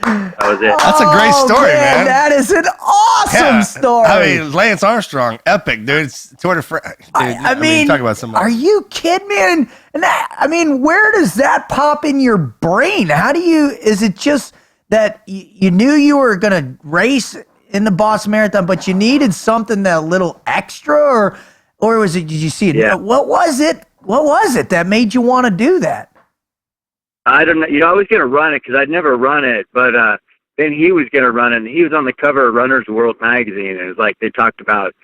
Speaker 3: That was it.
Speaker 1: That's a great story, man.
Speaker 2: That is an awesome story.
Speaker 1: I mean, Lance Armstrong, epic, dude. It's Tour de France. I mean, talk about somebody.
Speaker 2: Are you kidding me? And that, I mean, where does that pop in your brain? Is it just that you knew you were going to race in the Boston Marathon, but you needed something that a little extra, or was it, did you see it?
Speaker 3: Yeah.
Speaker 2: What was it that made you want to do that?
Speaker 3: I don't know. I was going to run it because I'd never run it, but then he was going to run it. And he was on the cover of Runner's World magazine, and it was like they talked about,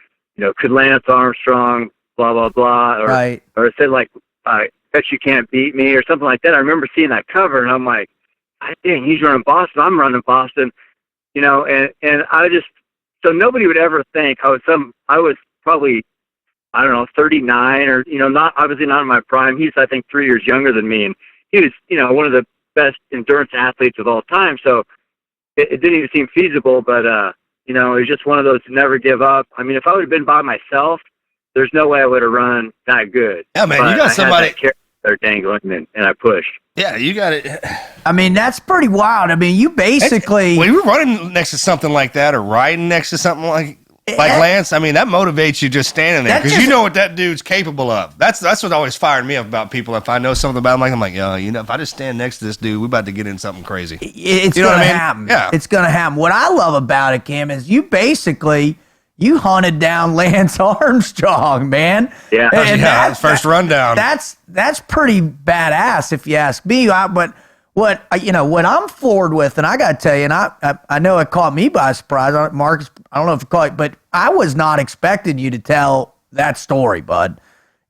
Speaker 3: could Lance Armstrong, blah, blah, blah, or it said like, bet you can't beat me or something like that. I remember seeing that cover, and I'm like, dang, he's running Boston. I'm running Boston, and I just, so nobody would ever think I was probably, I don't know, 39 or, obviously not in my prime. He's, I think, 3 years younger than me, and he was, one of the best endurance athletes of all time. So it didn't even seem feasible, but, it was just one of those to never give up. I mean, if I would have been by myself, there's no way I would have run that good.
Speaker 1: Yeah, man,
Speaker 3: but
Speaker 1: you got somebody
Speaker 3: there dangling, and I pushed.
Speaker 1: Yeah, you got it.
Speaker 2: I mean, that's pretty wild. I mean, you basically...
Speaker 1: Well, you were running next to something like that or riding next to something like... Like Lance, I mean, that motivates you just standing there because you know what that dude's capable of. That's what always fired me up about people. If I know something about him, I'm like, yo, if I just stand next to this dude, we're about to get in something crazy.
Speaker 2: It's going to happen.
Speaker 1: Yeah.
Speaker 2: It's going to happen. What I love about it, Cam, is you hunted down Lance Armstrong, man.
Speaker 3: Yeah.
Speaker 2: And
Speaker 1: that's first rundown.
Speaker 2: That's pretty badass if you ask me. But what I'm floored with, and I got to tell you, and I know it caught me by surprise. Marcus, I don't know if it caught, but I was not expecting you to tell that story, bud.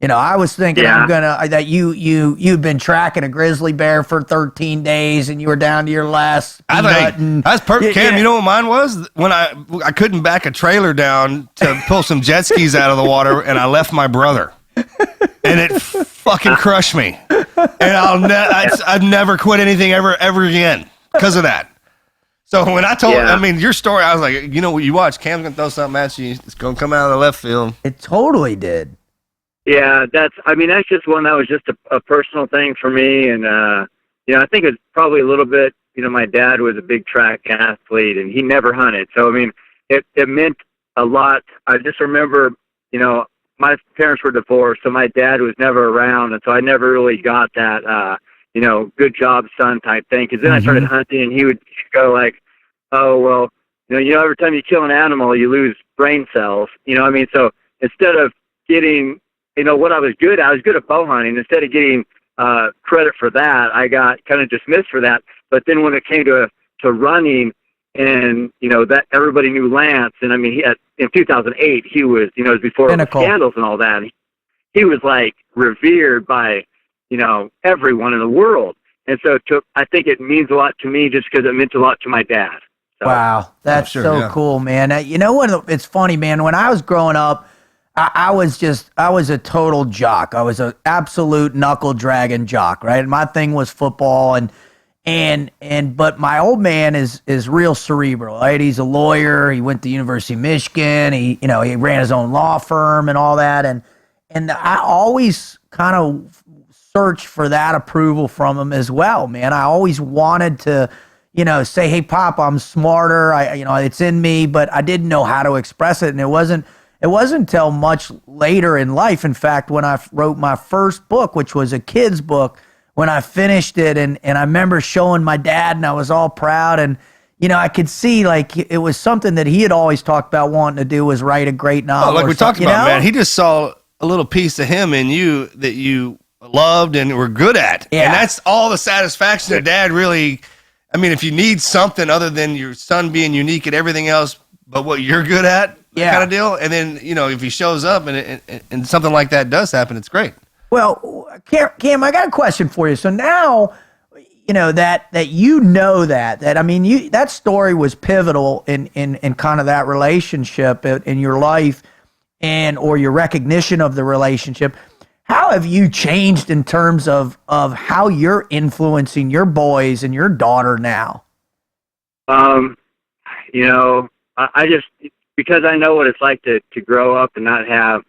Speaker 2: I was thinking that you'd been tracking a grizzly bear for 13 days and you were down to your last peanut.
Speaker 1: That's perfect, Cam. You know what mine was? When I couldn't back a trailer down to pull some jet skis out of the water, and I left my brother, and it fucking crushed me. And I've never quit anything ever again because of that. So when I told, your story, I was like, you watch, Cam's gonna throw something at you. It's gonna come out of the left field.
Speaker 2: It totally did.
Speaker 3: Yeah, that's just one that was just a personal thing for me. And, I think it's probably a little bit, my dad was a big track athlete and he never hunted. So, I mean, it meant a lot. I just remember, my parents were divorced, so my dad was never around. And so I never really got that, good job, son type thing. Cause then I started hunting and he would go like, oh, well, every time you kill an animal, you lose brain cells, So instead of getting, what I was good at bow hunting. Instead of getting credit for that, I got kind of dismissed for that. But then when it came to running, and that everybody knew Lance, and I mean, he had in 2008, he was, it was before the scandals and all that. He was like revered by everyone in the world, and so I think it means a lot to me just because it meant a lot to my dad. So.
Speaker 2: Wow, that's cool, man. What? It's funny, man. When I was growing up, I was a total jock. I was an absolute knuckle dragging jock, right? My thing was football but my old man is real cerebral, right? He's a lawyer. He went to University of Michigan. He ran his own law firm and all that. And I always kind of searched for that approval from him as well, man. I always wanted to, say, hey, Pop, I'm smarter. It's in me, but I didn't know how to express it. And it wasn't until much later in life, in fact, when I wrote my first book, which was a kid's book, when I finished it, and I remember showing my dad, and I was all proud, and, I could see, like, it was something that he had always talked about wanting to do, was write a great novel.
Speaker 1: Oh, like we talked about, man, he just saw a little piece of him in you that you loved and were good at. Yeah. And that's all the satisfaction that dad really, I mean, if you need something other than your son being unique at everything else, but what you're good at, kind of deal. And then, if he shows up and something like that does happen, it's great.
Speaker 2: Well, Cam, I got a question for you. So now, that I mean, that story was pivotal in kind of that relationship in your life or your recognition of the relationship. How have you changed in terms of how you're influencing your boys and your daughter now?
Speaker 3: I just, because I know what it's like to grow up and not have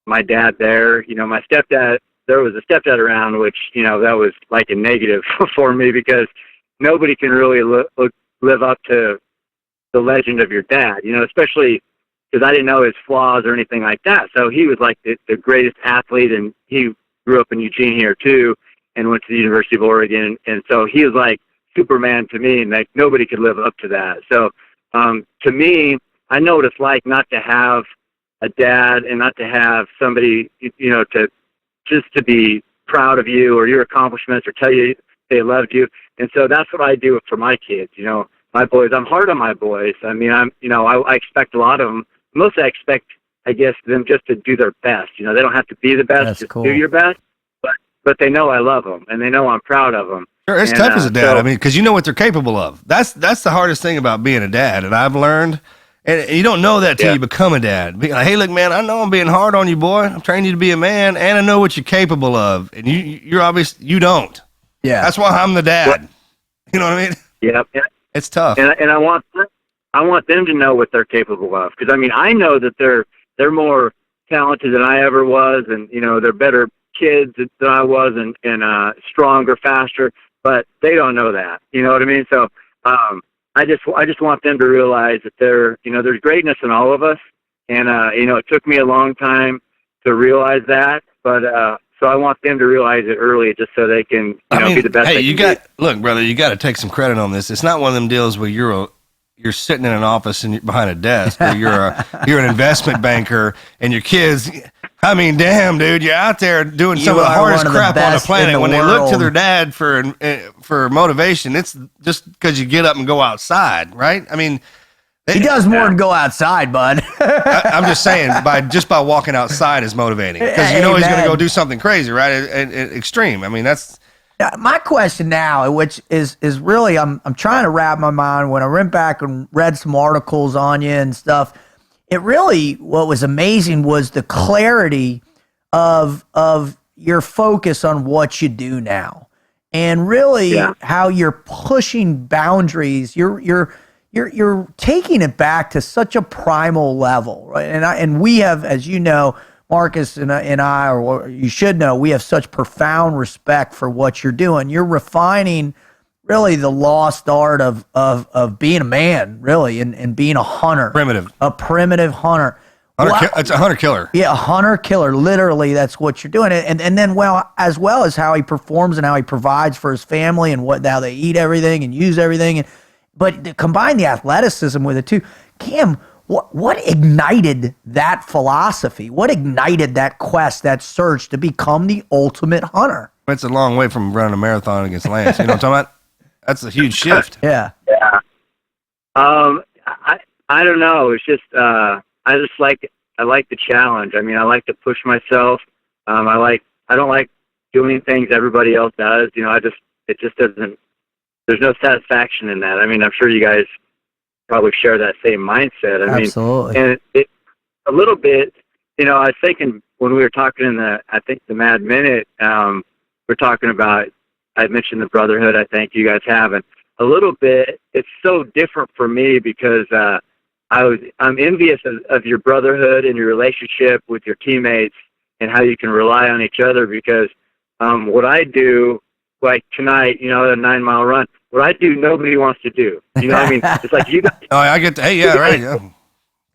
Speaker 3: my dad there. My stepdad, there was a stepdad around, which, that was like a negative for me because nobody can really live up to the legend of your dad, especially because I didn't know his flaws or anything like that. So he was like the greatest athlete, and he grew up in Eugene here too and went to the University of Oregon. And so he was like Superman to me, and like nobody could live up to that. So to me, I know what it's like not to have a dad and not to have somebody, to be proud of you or your accomplishments or tell you they loved you. And so that's what I do for my kids. My boys, I'm hard on my boys. I mean, I expect a lot of them. Mostly I expect, I guess, them just to do their best. They don't have to be the best,
Speaker 2: that's
Speaker 3: just
Speaker 2: cool.
Speaker 3: do your best, but they know I love them and they know I'm proud of them.
Speaker 1: Sure, it's tough as a dad. I mean, because you know what they're capable of. That's the hardest thing about being a dad, and I've learned. And you don't know that till you become a dad. Be like, hey, look, man, I know I'm being hard on you, boy. I'm training you to be a man, and I know what you're capable of. And you're obvious you don't. Yeah, that's why I'm the dad. What? You know what I mean?
Speaker 3: Yep.
Speaker 1: It's tough.
Speaker 3: And I want them to know what they're capable of, because I mean, I know that they're more talented than I ever was, and they're better kids than I was, and stronger, faster. But they don't know that. You know what I mean? So I just want them to realize that there's greatness in all of us. And, it took me a long time to realize that, but, so I want them to realize it early just so they can, be the best.
Speaker 1: Hey, look, brother, you got to take some credit on this. It's not one of them deals where you're sitting in an office and you're behind a desk, or you're an investment banker and your kids. I mean, damn, dude, you're out there doing some of the hardest crap on the planet. When they look to their dad for motivation, it's just because you get up and go outside, right? I mean,
Speaker 2: he does more than go outside, bud.
Speaker 1: I'm just saying, by walking outside is motivating, because he's going to go do something crazy, right? Extreme. I mean, that's.
Speaker 2: My question now, which is really, I'm trying to wrap my mind. When I went back and read some articles on you and stuff, it really, what was amazing was the clarity of your focus on what you do now, and really how you're pushing boundaries. You're taking it back to such a primal level, right? And we have, as you know, Marcus and I, or you should know, we have such profound respect for what you're doing. You're refining really the lost art of being a man, really, and being a hunter. A primitive hunter.
Speaker 1: It's a hunter killer.
Speaker 2: Yeah, a hunter killer. Literally, that's what you're doing. And then, as well as how he performs and how he provides for his family and how they eat everything and use everything. But to combine the athleticism with it too. Cam, what ignited that philosophy? What ignited that quest, that search to become the ultimate hunter?
Speaker 1: It's a long way from running a marathon against Lance. You know what I'm talking about? That's a huge shift.
Speaker 2: Yeah.
Speaker 3: Yeah. I don't know. It's just I like the challenge. I mean, I like to push myself. I don't like doing things everybody else does. It just doesn't. There's no satisfaction in that. I mean, I'm sure you guys probably share that same mindset.
Speaker 2: Absolutely.
Speaker 3: And it a little bit, I was thinking when we were talking in the Mad Minute, we're talking about, I mentioned the brotherhood I think you guys have, and a little bit, it's so different for me because I'm envious of your brotherhood and your relationship with your teammates and how you can rely on each other, because what I do, like tonight, a 9-mile run, what I do, nobody wants to do. You know what I mean? It's like you guys.
Speaker 1: Oh, I get to, hey, yeah, right. Yeah.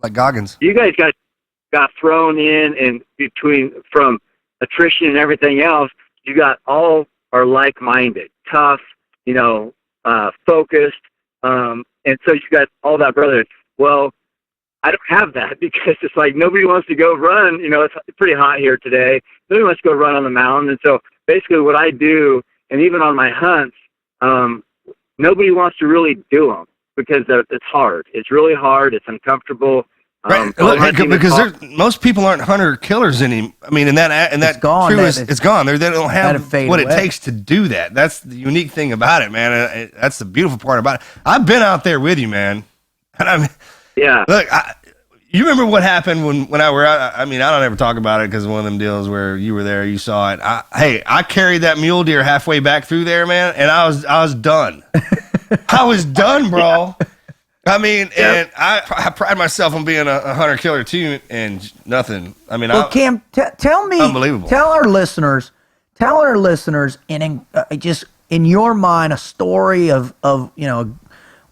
Speaker 1: Like Goggins.
Speaker 3: You guys got thrown in between, from attrition and everything else. You got all are like-minded, tough, focused. And so you got all that brotherhood. Well, I don't have that because it's like nobody wants to go run. It's pretty hot here today. Nobody wants to go run on the mountain. And so basically what I do, and even on my hunts, nobody wants to really do them because it's hard. It's really hard. It's uncomfortable.
Speaker 1: Right, because most people aren't hunter killers anymore. I mean, and that
Speaker 2: gone.
Speaker 1: It's gone. They don't have what it
Speaker 2: away.
Speaker 1: takes to do that. That's the unique thing about it, man. That's the beautiful part about it. I've been out there with you, man. And I mean,
Speaker 3: yeah.
Speaker 1: Look, you remember what happened when I were out? I mean, I don't ever talk about it because one of them deals where you were there, you saw it. I carried that mule deer halfway back through there, man, and I was done. I was done, bro. I mean, and I pride myself on being a hunter killer too, and nothing. I mean,
Speaker 2: Cam, tell me,
Speaker 1: unbelievable.
Speaker 2: Tell our listeners, and just in your mind, a story of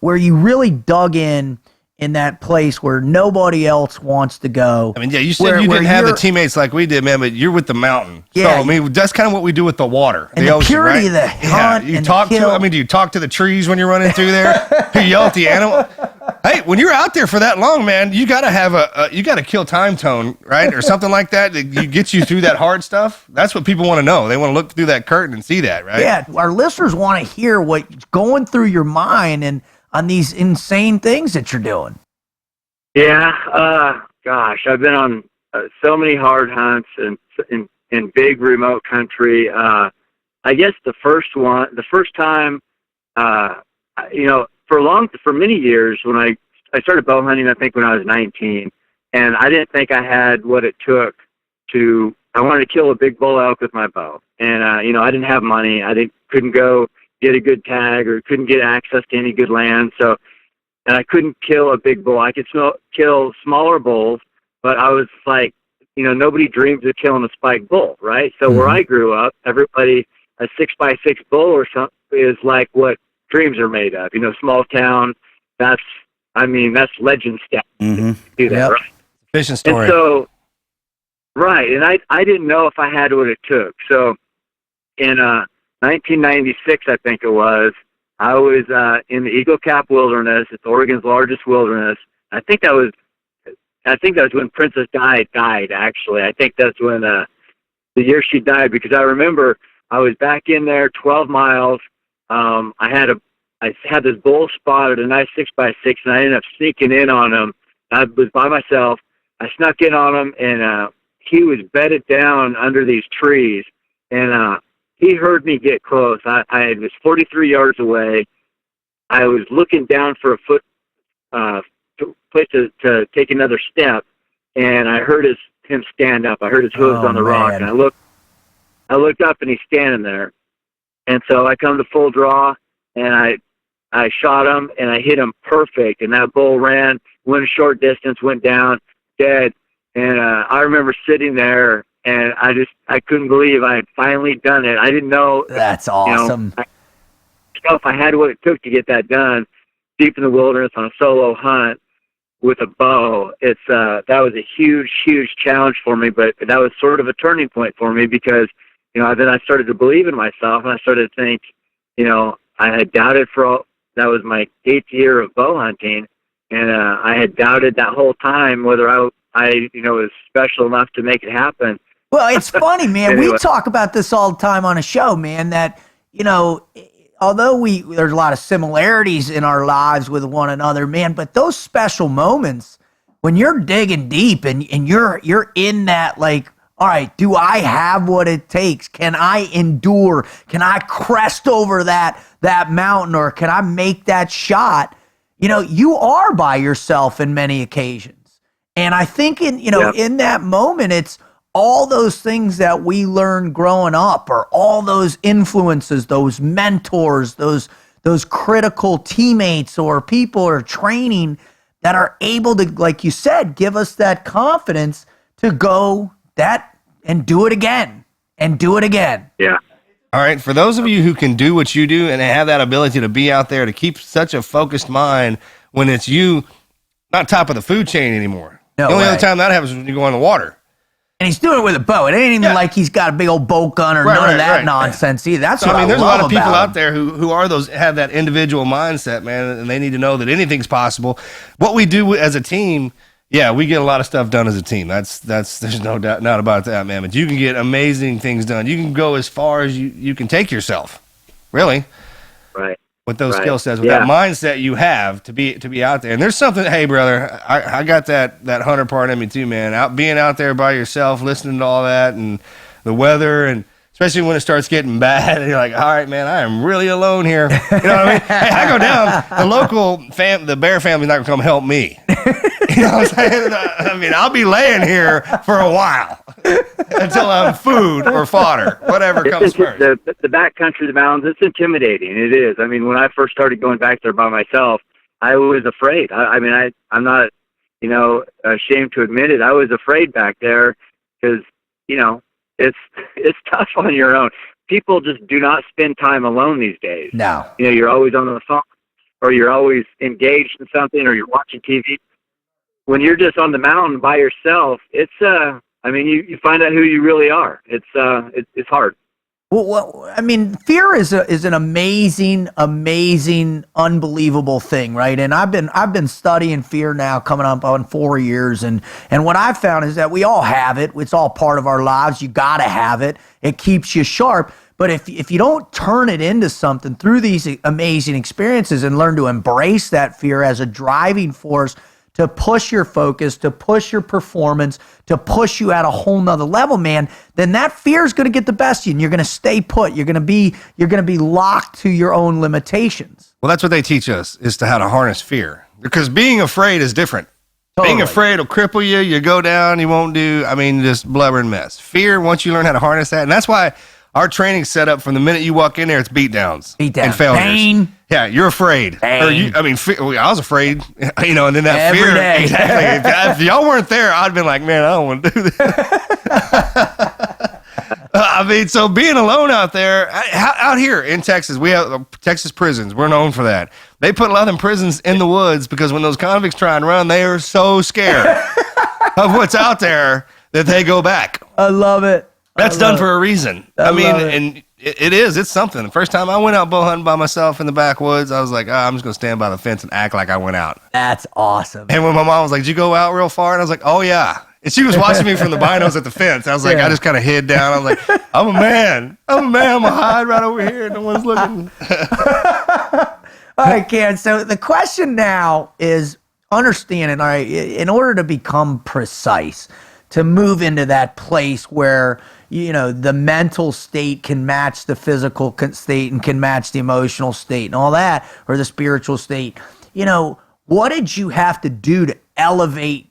Speaker 2: where you really dug in that place where nobody else wants to go.
Speaker 1: I mean, yeah, you said you didn't have the teammates like we did, man, but you're with the mountain.
Speaker 2: Yeah.
Speaker 1: So, I mean, that's kind of what we do with the water,
Speaker 2: and
Speaker 1: the
Speaker 2: the
Speaker 1: ocean,
Speaker 2: purity
Speaker 1: right?
Speaker 2: of the hunt
Speaker 1: you
Speaker 2: and
Speaker 1: talk
Speaker 2: the kill.
Speaker 1: do you talk to the trees when you're running through there? You yell at the animal. Hey, when you're out there for that long, man, you got to have you got to kill time tone, right? Or something like that gets you through that hard stuff. That's what people want to know. They want to look through that curtain and see that, right?
Speaker 2: Yeah, our listeners want to hear what's going through your mind and on these insane things that you're doing.
Speaker 3: Yeah, gosh, I've been on so many hard hunts in big remote country. I guess the first time, for many years when I started bow hunting, I think when I was 19, and I didn't think I had what it took I wanted to kill a big bull elk with my bow, and I didn't have money. Couldn't go get a good tag or couldn't get access to any good land, and I couldn't kill a big bull. I could kill smaller bulls, but I was like, nobody dreams of killing a spiked bull, right? So where I grew up, everybody, a 6x6 bull or something is like what dreams are made of, small town, that's legend stuff.
Speaker 1: Mm-hmm.
Speaker 3: Do that,
Speaker 2: Yep.
Speaker 3: right?
Speaker 1: Fishing story.
Speaker 3: And so, right, and I didn't know if I had what it took. So in 1996, I think it was, I was in the Eagle Cap Wilderness. It's Oregon's largest wilderness. I think that was when Princess Di died, actually. I think that's when the year she died, because I remember I was back in there 12 miles. I had this bull spotted, a nice 6x6, and I ended up sneaking in on him. I was by myself. I snuck in on him, and he was bedded down under these trees, and he heard me get close. I was 43 yards away. I was looking down for a place to take another step, and I heard him stand up. I heard his hooves on the rock, and I looked up, and he's standing there. And so I come to full draw, and I shot him, and I hit him perfect, and that bull went a short distance, went down, dead. And I remember sitting there, and I couldn't believe I had finally done it. I didn't know.
Speaker 2: That's awesome.
Speaker 3: I didn't know if I had what it took to get that done deep in the wilderness on a solo hunt with a bow. That was a huge, huge challenge for me, but that was sort of a turning point for me, because, then I started to believe in myself, and I started to think, I had doubted that was my 8th year of bow hunting, and I had doubted that whole time whether I was special enough to make it happen.
Speaker 2: Well, it's funny, man.
Speaker 3: Anyway.
Speaker 2: We talk about this all the time on a show, man, that, although there's a lot of similarities in our lives with one another, man, but those special moments when you're digging deep and you're in that, like, all right, do I have what it takes? Can I endure? Can I crest over that mountain, or can I make that shot? You are by yourself in many occasions. And I think in that moment, it's all those things that we learn growing up, or all those influences, those mentors, those critical teammates or people or training that are able to, like you said, give us that confidence to go and do it again and do it again.
Speaker 3: Yeah.
Speaker 1: All right, for those of you who can do what you do and have that ability to be out there, to keep such a focused mind when it's you, not top of the food chain anymore.
Speaker 2: No
Speaker 1: the only
Speaker 2: way.
Speaker 1: other time that happens is when you go in the water.
Speaker 2: And he's doing it with a bow. It ain't even like he's got a big old bolt gun or none of that nonsense either. That's what I mean.
Speaker 1: There's a
Speaker 2: love
Speaker 1: lot of people
Speaker 2: about
Speaker 1: out there who have that individual mindset, man, and they need to know that anything's possible. What we do as a team, yeah, we get a lot of stuff done as a team. That's there's no doubt not about that, man. But you can get amazing things done. You can go as far as you can take yourself, really.
Speaker 3: Right.
Speaker 1: With those skill sets, with that mindset you have to be out there. And there's something, hey, brother, I got that hunter part in me too, man. Being out there by yourself, listening to all that and the weather, and especially when it starts getting bad, and you're like, all right, man, I am really alone here. You know what I mean? Hey, I go down, the local the bear family's not going to come help me. You know what I'm saying? I mean, I'll be laying here for a while until I'm food or fodder, whatever comes first.
Speaker 3: The backcountry, the mountains, it's intimidating. It is. I mean, when I first started going back there by myself, I was afraid. I'm not, ashamed to admit it. I was afraid back there because, it's tough on your own. People just do not spend time alone these days.
Speaker 2: No.
Speaker 3: You're always on the phone, or you're always engaged in something, or you're watching TV. When you're just on the mountain by yourself, it's you find out who you really are. It's hard.
Speaker 2: Well, I mean, fear is an amazing, unbelievable thing, right? And I've been studying fear now, coming up on 4 years, and what I've found is that we all have it. It's all part of our lives. You gotta have it. It keeps you sharp. But if you don't turn it into something through these amazing experiences and learn to embrace that fear as a driving force to push your focus, to push your performance, to push you at a whole nother level, man, then that fear is going to get the best of you, and you're going to stay put. You're going to be locked to your own limitations.
Speaker 1: Well, that's what they teach us, is to how to harness fear, because being afraid is different.
Speaker 2: Totally.
Speaker 1: Being afraid will cripple you. You go down, you won't do, just blubber and mess. Fear, once you learn how to harness that, and that's why our training's set up from the minute you walk in there, it's beatdowns and failures.
Speaker 2: Pain.
Speaker 1: Yeah, you're afraid.
Speaker 2: Pain.
Speaker 1: I was afraid, and then that
Speaker 2: Every
Speaker 1: fear.
Speaker 2: day.
Speaker 1: Exactly. If y'all weren't there, I'd been like, man, I don't want to do this. I mean, so being alone out there, out here in Texas, we have Texas prisons. We're known for that. They put a lot of them prisons in the woods because when those convicts try and run, they are so scared of what's out there that they go back.
Speaker 2: I love it.
Speaker 1: That's done for a reason. I mean, and it's something. The first time I went out bow hunting by myself in the backwoods, I was like, I'm just going to stand by the fence and act like I went out.
Speaker 2: That's awesome.
Speaker 1: And when my mom was like, did you go out real far? And I was like, oh, yeah. And she was watching me from the binos at the fence. I was like, I just kind of hid down. I was like, I'm a man. I'm going to hide right over here. No one's looking.
Speaker 2: All right, Ken. So the question now is understanding, all right, in order to become precise, to move into that place where, the mental state can match the physical state and can match the emotional state and all that, or the spiritual state, what did you have to do to elevate,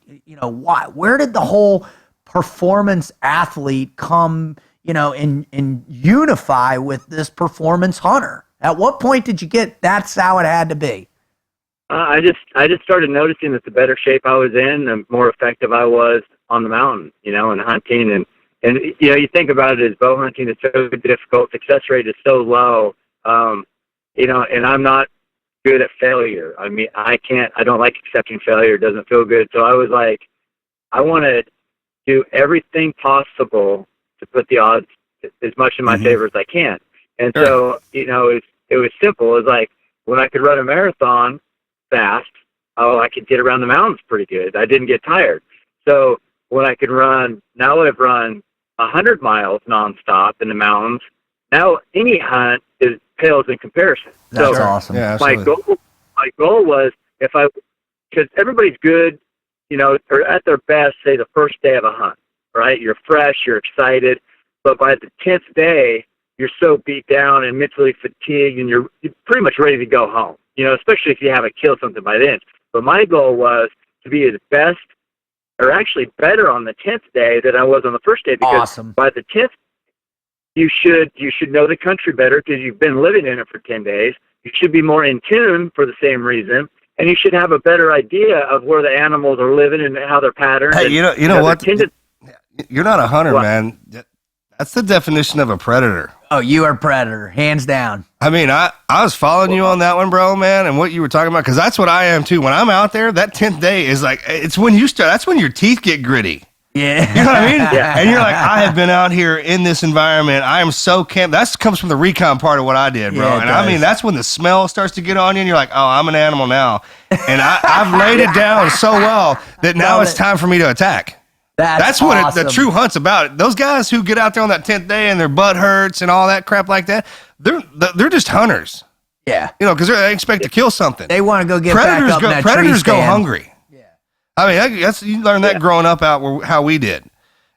Speaker 2: where did the whole performance athlete come, and unify with this performance hunter? At what point did you get that's how it had to be?
Speaker 3: I just started noticing that the better shape I was in, the more effective I was on the mountain, and hunting. And you think about it as bow hunting is so difficult. Success rate is so low, and I'm not good at failure. I mean, I don't like accepting failure. It doesn't feel good. So I was like, I want to do everything possible to put the odds as much in my favor as I can. And so, it was simple. It was like when I could run a marathon fast, I could get around the mountains pretty good. I didn't get tired. So when I could run, now that I've run 100 miles nonstop in the mountains, now any hunt pales in comparison.
Speaker 2: That's awesome.
Speaker 1: Yeah,
Speaker 3: my goal was because everybody's good, or at their best, say the first day of a hunt, right? You're fresh, you're excited, but by the 10th day, you're so beat down and mentally fatigued, and you're pretty much ready to go home. Especially if you haven't killed something by then. But my goal was to be as best, or actually better on the 10th day than I was on the first day, because by the 10th, you should know the country better because you've been living in it for 10 days. You should be more in tune for the same reason, and you should have a better idea of where the animals are living and how they're patterned.
Speaker 1: Hey, you know what? You're not a hunter, man. That's the definition of a predator.
Speaker 2: Oh, you are a predator, hands down.
Speaker 1: I mean, I was following you on that one, bro, man, and what you were talking about, because that's what I am too. When I'm out there, that 10th day is like, it's when that's when your teeth get gritty.
Speaker 2: Yeah.
Speaker 1: You know what I mean? Yeah. And you're like, I have been out here in this environment. I am so camped. That comes from the recon part of what I did, bro.
Speaker 2: Yeah,
Speaker 1: and I mean, that's when the smell starts to get on you, and you're like, oh, I'm an animal now. And I've laid it down so well that now it's time for me to attack. That's what
Speaker 2: awesome.
Speaker 1: The true hunt's about. Those guys who get out there on that 10th day and their butt hurts and all that crap like that, they're just hunters.
Speaker 2: Yeah.
Speaker 1: Because they expect to kill something.
Speaker 2: They want to go get back up in that
Speaker 1: Predators
Speaker 2: tree
Speaker 1: go
Speaker 2: stand.
Speaker 1: hungry. Yeah. I mean, you learn that growing up how we did.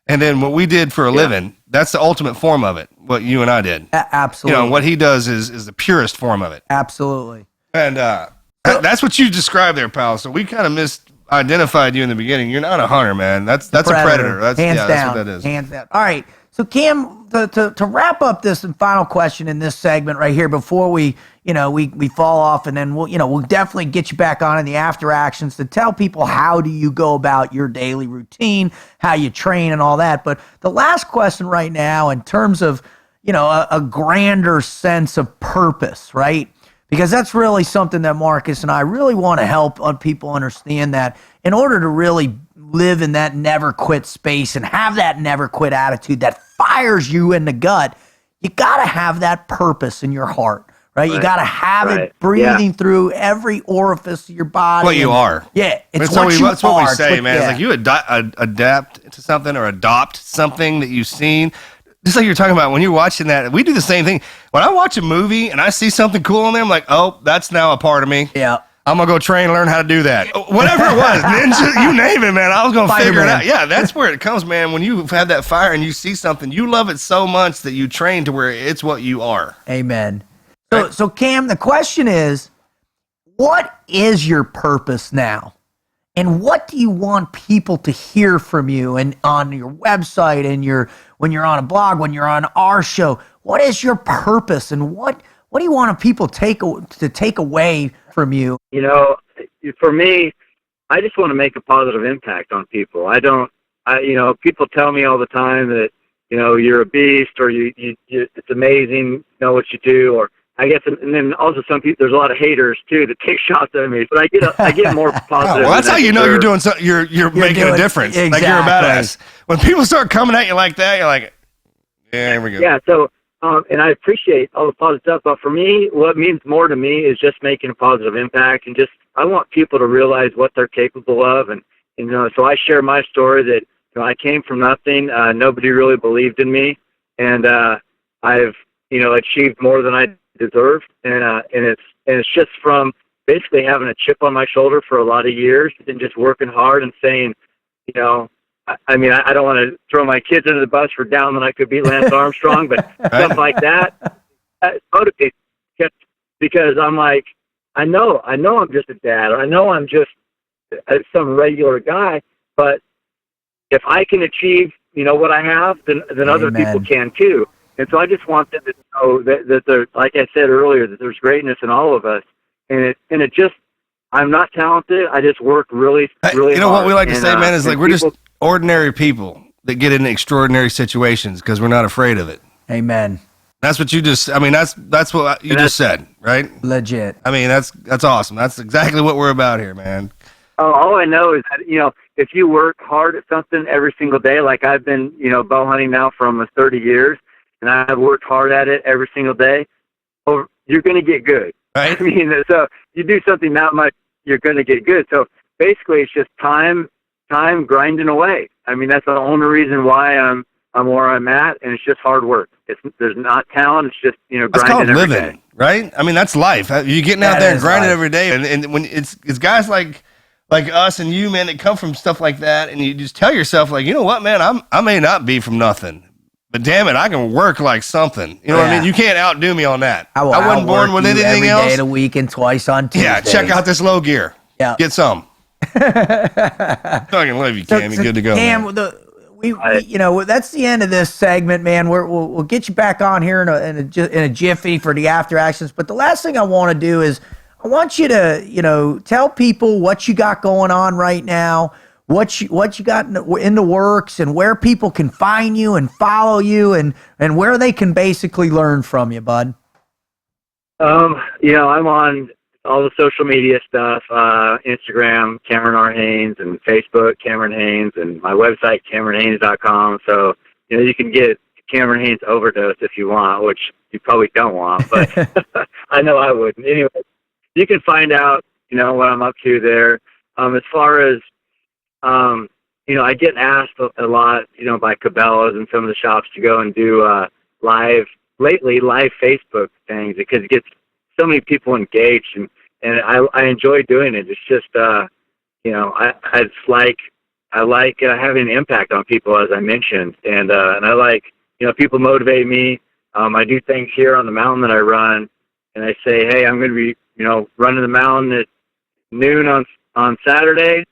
Speaker 1: And then what we did for a living, that's the ultimate form of it, what you and I did.
Speaker 2: Absolutely.
Speaker 1: What he does is the purest form of it.
Speaker 2: Absolutely.
Speaker 1: And that's what you described there, pal. So we kind of misidentified you in the beginning. You're not a hunter, man. That's a predator. That's
Speaker 2: hands down.
Speaker 1: That's what that is.
Speaker 2: Hands down. All right. So Cam, to wrap up this final question in this segment right here before we fall off, and then we'll definitely get you back on in the after actions to tell people how do you go about your daily routine, how you train and all that. But the last question right now, in terms of, a grander sense of purpose, right? Because that's really something that Marcus and I really want to help people understand, that in order to really live in that never quit space and have that never quit attitude that fires you in the gut, you got to have that purpose in your heart, right? You got to have it breathing through every orifice of your body.
Speaker 1: What you are.
Speaker 2: Yeah.
Speaker 1: That's what we say, man. It's like you adapt to something or adopt something that you've seen. Just like you're talking about when you're watching that, we do the same thing. When I watch a movie and I see something cool in there, I'm like, oh, that's now a part of me.
Speaker 2: Yeah.
Speaker 1: I'm going to go train and learn how to do that. Whatever it was, ninja, you name it, man. I was going to figure it out. Yeah, that's where it comes, man. When you have that fire and you see something, you love it so much that you train to where it's what you are.
Speaker 2: Amen. So Cam, the question is, what is your purpose now? And what do you want people to hear from you and on your website and when you're on a blog, when you're on our show? What is your purpose, and what do you want people to take away from you?
Speaker 3: For me, I just want to make a positive impact on people. People tell me all the time that you're a beast, or you it's amazing, what you do, or I guess, and then also some people, there's a lot of haters too that take shots at me, but I get more positive.
Speaker 1: Well, that's how you know you're doing something. You're making a difference.
Speaker 2: Exactly.
Speaker 1: Like you're a badass. When people start coming at you like that, you're like, yeah, here we go.
Speaker 3: Yeah. So, and I appreciate all the positive stuff, but for me, what means more to me is just making a positive impact, and just I want people to realize what they're capable of, and so I share my story that I came from nothing. Nobody really believed in me, and I've achieved more than I deserved, and it's just from basically having a chip on my shoulder for a lot of years and just working hard and saying, I mean, I don't want to throw my kids under the bus for down that I could beat Lance Armstrong, but stuff like that motivates me, because I'm like, I know I'm just a dad, or I know I'm just some regular guy, but if I can achieve, what I have, then other people can too. And so I just want them to know that there, like I said earlier, that there's greatness in all of us. And it just, I'm not talented. I just work really hard.
Speaker 1: What we like to say, man, is like we're just ordinary people that get in extraordinary situations because we're not afraid of it.
Speaker 2: Amen.
Speaker 1: That's what you just, that's what you just said, right?
Speaker 2: Legit.
Speaker 1: I mean, that's awesome. That's exactly what we're about here, man.
Speaker 3: All I know is that, if you work hard at something every single day, like I've been, bow hunting now for almost 30 years, and I've worked hard at it every single day, you're going to get good.
Speaker 1: Right.
Speaker 3: I mean, so you do something that much, you're going to get good. So basically it's just time grinding away. I mean, that's the only reason why I'm where I'm at, and it's just hard work. There's not talent. It's just, grinding
Speaker 1: that's called
Speaker 3: every
Speaker 1: living,
Speaker 3: day.
Speaker 1: Right? I mean, that's life. You're getting out there and grinding every day. And when it's guys like us and you, man, that come from stuff like that, and you just tell yourself, like, you know what, man, I may not be from nothing, but damn it, I can work like something. You know what I mean? You can't outdo me on that. I wasn't born with anything else.
Speaker 2: Every day of the week and twice on Tuesdays.
Speaker 1: Yeah, check out this low gear. Yeah, get some. Fucking love you, Cam. You're good to go.
Speaker 2: Cam, that's the end of this segment, man. We'll get you back on here in a jiffy for the after actions. But the last thing I want to do is I want you to tell people what you got going on right now, what you got in the works, and where people can find you and follow you, and where they can basically learn from you, bud.
Speaker 3: I'm on all the social media stuff, Instagram, Cameron R. Haynes, and Facebook, Cameron Haynes, and my website, CameronHaynes.com. So, you can get Cameron Haynes overdose if you want, which you probably don't want, but I know I wouldn't. Anyway, you can find out, what I'm up to there. As far as, I get asked a lot, by Cabela's and some of the shops to go and do live Facebook things, because it gets so many people engaged, and I enjoy doing it. It's just, I like having an impact on people, as I mentioned, and I like, people motivate me. I do things here on the mountain that I run, and I say, hey, I'm going to be, running the mountain at noon on Saturday.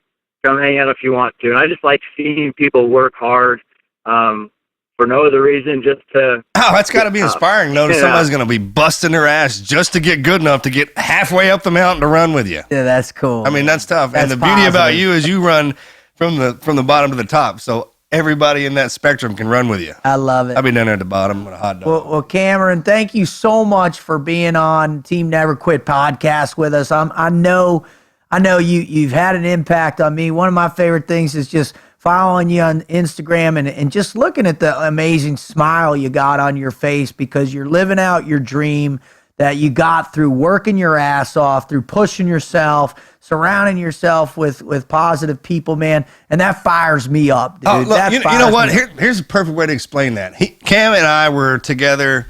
Speaker 3: Come hang out if you want to. And I just like seeing people work hard for no other reason, just to... Oh,
Speaker 1: that's got to be inspiring, though, that somebody's going to be busting their ass just to get good enough to get halfway up the mountain to run with you.
Speaker 2: Yeah, that's cool.
Speaker 1: I mean, that's tough. And the beauty about you is you run from the bottom to the top, so everybody in that spectrum can run with you.
Speaker 2: I love it.
Speaker 1: I'll be down there at the bottom with a hot dog.
Speaker 2: Well, Cameron, thank you so much for being on Team Never Quit podcast with us. I know you've had an impact on me. One of my favorite things is just following you on Instagram and just looking at the amazing smile you got on your face, because you're living out your dream that you got through working your ass off, through pushing yourself, surrounding yourself with positive people, man. And that fires me up, dude.
Speaker 1: Oh, look, you know what? Here's a perfect way to explain that. Cam and I were together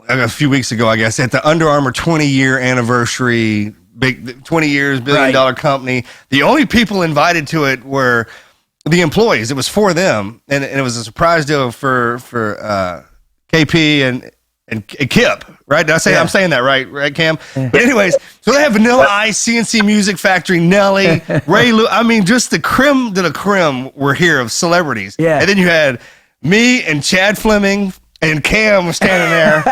Speaker 1: a few weeks ago, I guess, at the Under Armour 20-year anniversary, big 20 years, billion-dollar company. The only people invited to it were the employees. It was for them, and it was a surprise deal for KP and Kip, right? Did I say? Yeah. I'm saying that right, Cam? Yeah. But anyways, so they have Vanilla Ice, CNC Music Factory, Nelly, Ray Lou. I mean, just the creme de la creme were here of celebrities. Yeah. And then you had me and Chad Fleming and Cam was standing there.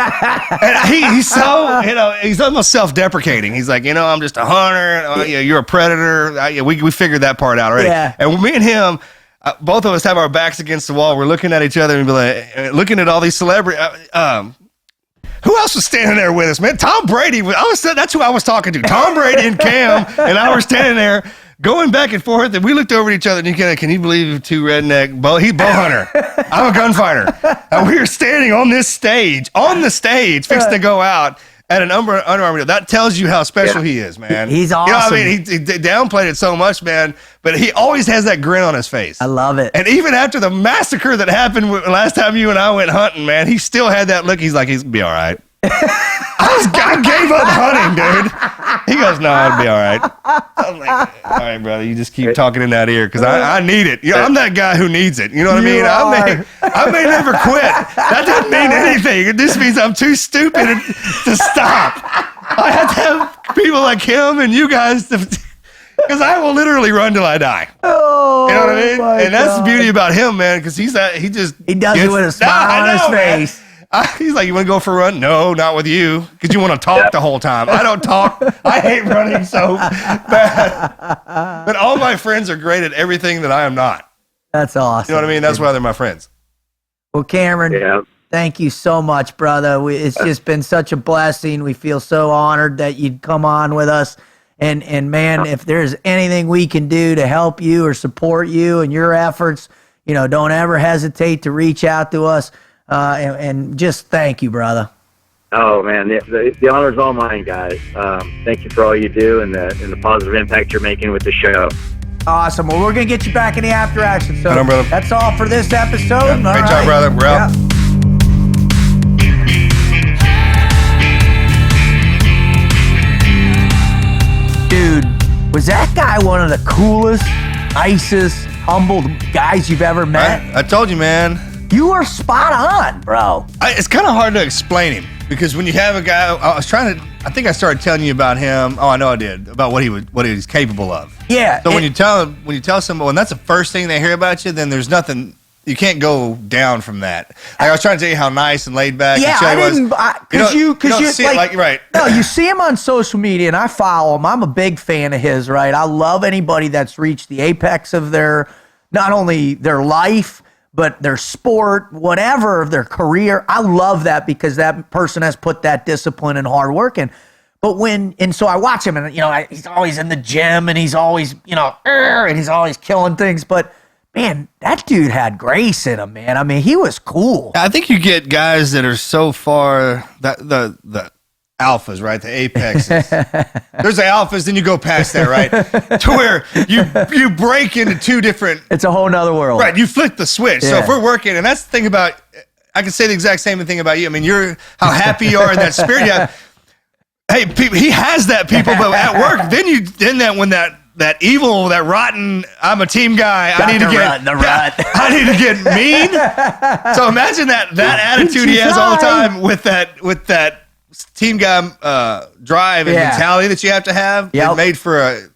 Speaker 1: And he's so, he's almost self-deprecating. He's like, I'm just a hunter. You're a predator. We figured that part out already. Yeah. And me and him, both of us have our backs against the wall. We're looking at each other and be like, looking at all these celebrities. Who else was standing there with us, man? Tom Brady. That's who I was talking to. Tom Brady and Cam, and I were standing there going back and forth, and we looked over at each other, and can you believe two redneck? He's bowhunter. I'm a gunfighter. And we were standing on the stage, fixing to go out at an Under Armour deal. That tells you how special he is, man.
Speaker 2: He's awesome.
Speaker 1: You know what I mean? He downplayed it so much, man, but he always has that grin on his face.
Speaker 2: I love it.
Speaker 1: And even after the massacre that happened last time you and I went hunting, man, he still had that look. He's like, he'll be all right. I gave up hunting, dude. He goes, no, it'll be all right. I'm like, all right, brother, you just keep talking in that ear because I need it. I'm that guy who needs it. You know what I mean? I may never quit. That doesn't mean anything. It just means I'm too stupid to stop. I have to have people like him and you guys because I will literally run till I die.
Speaker 2: Oh,
Speaker 1: you know what I mean? And that's the
Speaker 2: God.
Speaker 1: beauty about him, man, because he does
Speaker 2: it with a smile on his face.
Speaker 1: He's like, you want to go for a run? No, not with you, because you want to talk the whole time. I don't talk. I hate running so bad. But all my friends are great at everything that I am not.
Speaker 2: That's awesome.
Speaker 1: You know what I mean? That's why they're my friends.
Speaker 2: Well, Cameron, thank you so much, brother. It's just been such a blessing. We feel so honored that you'd come on with us. And man, if there's anything we can do to help you or support you and your efforts, don't ever hesitate to reach out to us. And just thank you, brother.
Speaker 3: Oh man, the honor's all mine, guys. Thank you for all you do and the positive impact you're making with the show.
Speaker 2: Awesome. Well, we're gonna get you back in the after action. So
Speaker 1: brother.
Speaker 2: That's all for this episode.
Speaker 1: Yeah, great job, brother. We're out.
Speaker 2: Dude, was that guy one of the coolest, nicest, humble guys you've ever met?
Speaker 1: I told you, man.
Speaker 2: You were spot on, bro.
Speaker 1: It's kind of hard to explain him because when you have a guy, I think I started telling you about him. Oh, I know I did, about what he was capable of.
Speaker 2: Yeah.
Speaker 1: So when you tell someone, and that's the first thing they hear about you, then there's nothing. You can't go down from that. Like I was trying to tell you how nice and laid back.
Speaker 2: Yeah, I didn't. Because you
Speaker 1: see it like right.
Speaker 2: No, you see him on social media, and I follow him. I'm a big fan of his. Right, I love anybody that's reached the apex of not only their life, but their sport, whatever of their career. I love that because that person has put that discipline and hard work in. But so I watch him, and he's always in the gym, and he's always and he's always killing things. But man, that dude had grace in him, man. I mean, he was cool.
Speaker 1: I think you get guys that are so far that the alphas, right? The apexes. There's the alphas, then you go past that, right? To where you break into two different.
Speaker 2: It's a whole nother world,
Speaker 1: right? You flip the switch.
Speaker 2: Yeah.
Speaker 1: So if we're working, and that's the thing about, I can say the exact same thing about you. I mean, how happy you are in that spirit. Yeah. Hey, people, he has that, people, but at work, when that evil, that rotten, I'm a team guy. I need to get mean. So imagine that attitude he has all the time with that team guy drive and mentality that you have to have.
Speaker 2: Yep.
Speaker 1: It made for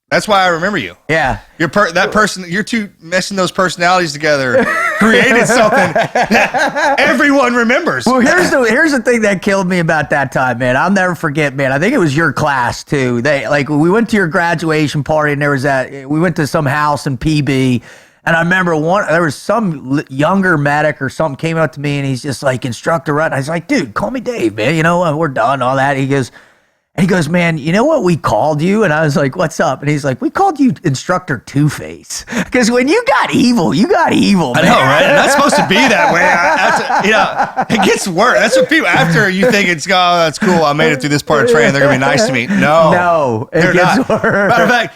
Speaker 1: that's why I remember you.
Speaker 2: Yeah.
Speaker 1: That person, you're two meshing those personalities together created something that everyone remembers.
Speaker 2: Well, here's the thing that killed me about that time, man. I'll never forget, man. I think it was your class too. We went to your graduation party, and we went to some house in PB, and I remember there was some younger medic or something came up to me, and he's just like, Instructor Rutt. I was like, dude, call me Dave, man. We're done, all that. He goes, man, you know what we called you? And I was like, what's up? And he's like, we called you Instructor Two-Face. Because when you got evil, man.
Speaker 1: I know, right? And that's supposed to be that way. It gets worse. That's what people, after you think that's cool, I made it through this part of training, they're going to be nice to me. No,
Speaker 2: it gets worse.
Speaker 1: Matter of fact,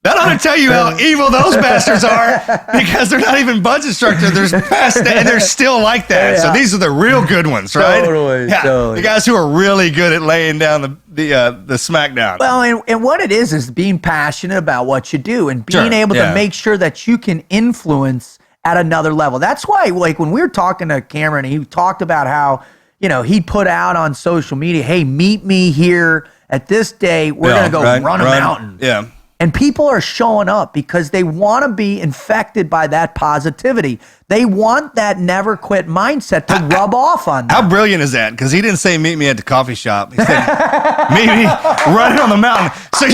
Speaker 1: that ought to tell you how evil those bastards are, because they're not even bunch instructors. They're past that, and they're still like that. Yeah. So these are the real good ones, right?
Speaker 2: Totally.
Speaker 1: The guys who are really good at laying down the smackdown.
Speaker 2: Well, and what it is being passionate about what you do and being able to make sure that you can influence at another level. That's why, like, when we were talking to Cameron, he talked about how, he put out on social media, hey, meet me here at this day. We're going to go run a mountain.
Speaker 1: Yeah.
Speaker 2: And people are showing up because they want to be infected by that positivity. They want that never quit mindset to rub off on them.
Speaker 1: How brilliant is that? Because he didn't say meet me at the coffee shop. He said meet me running on the mountain. So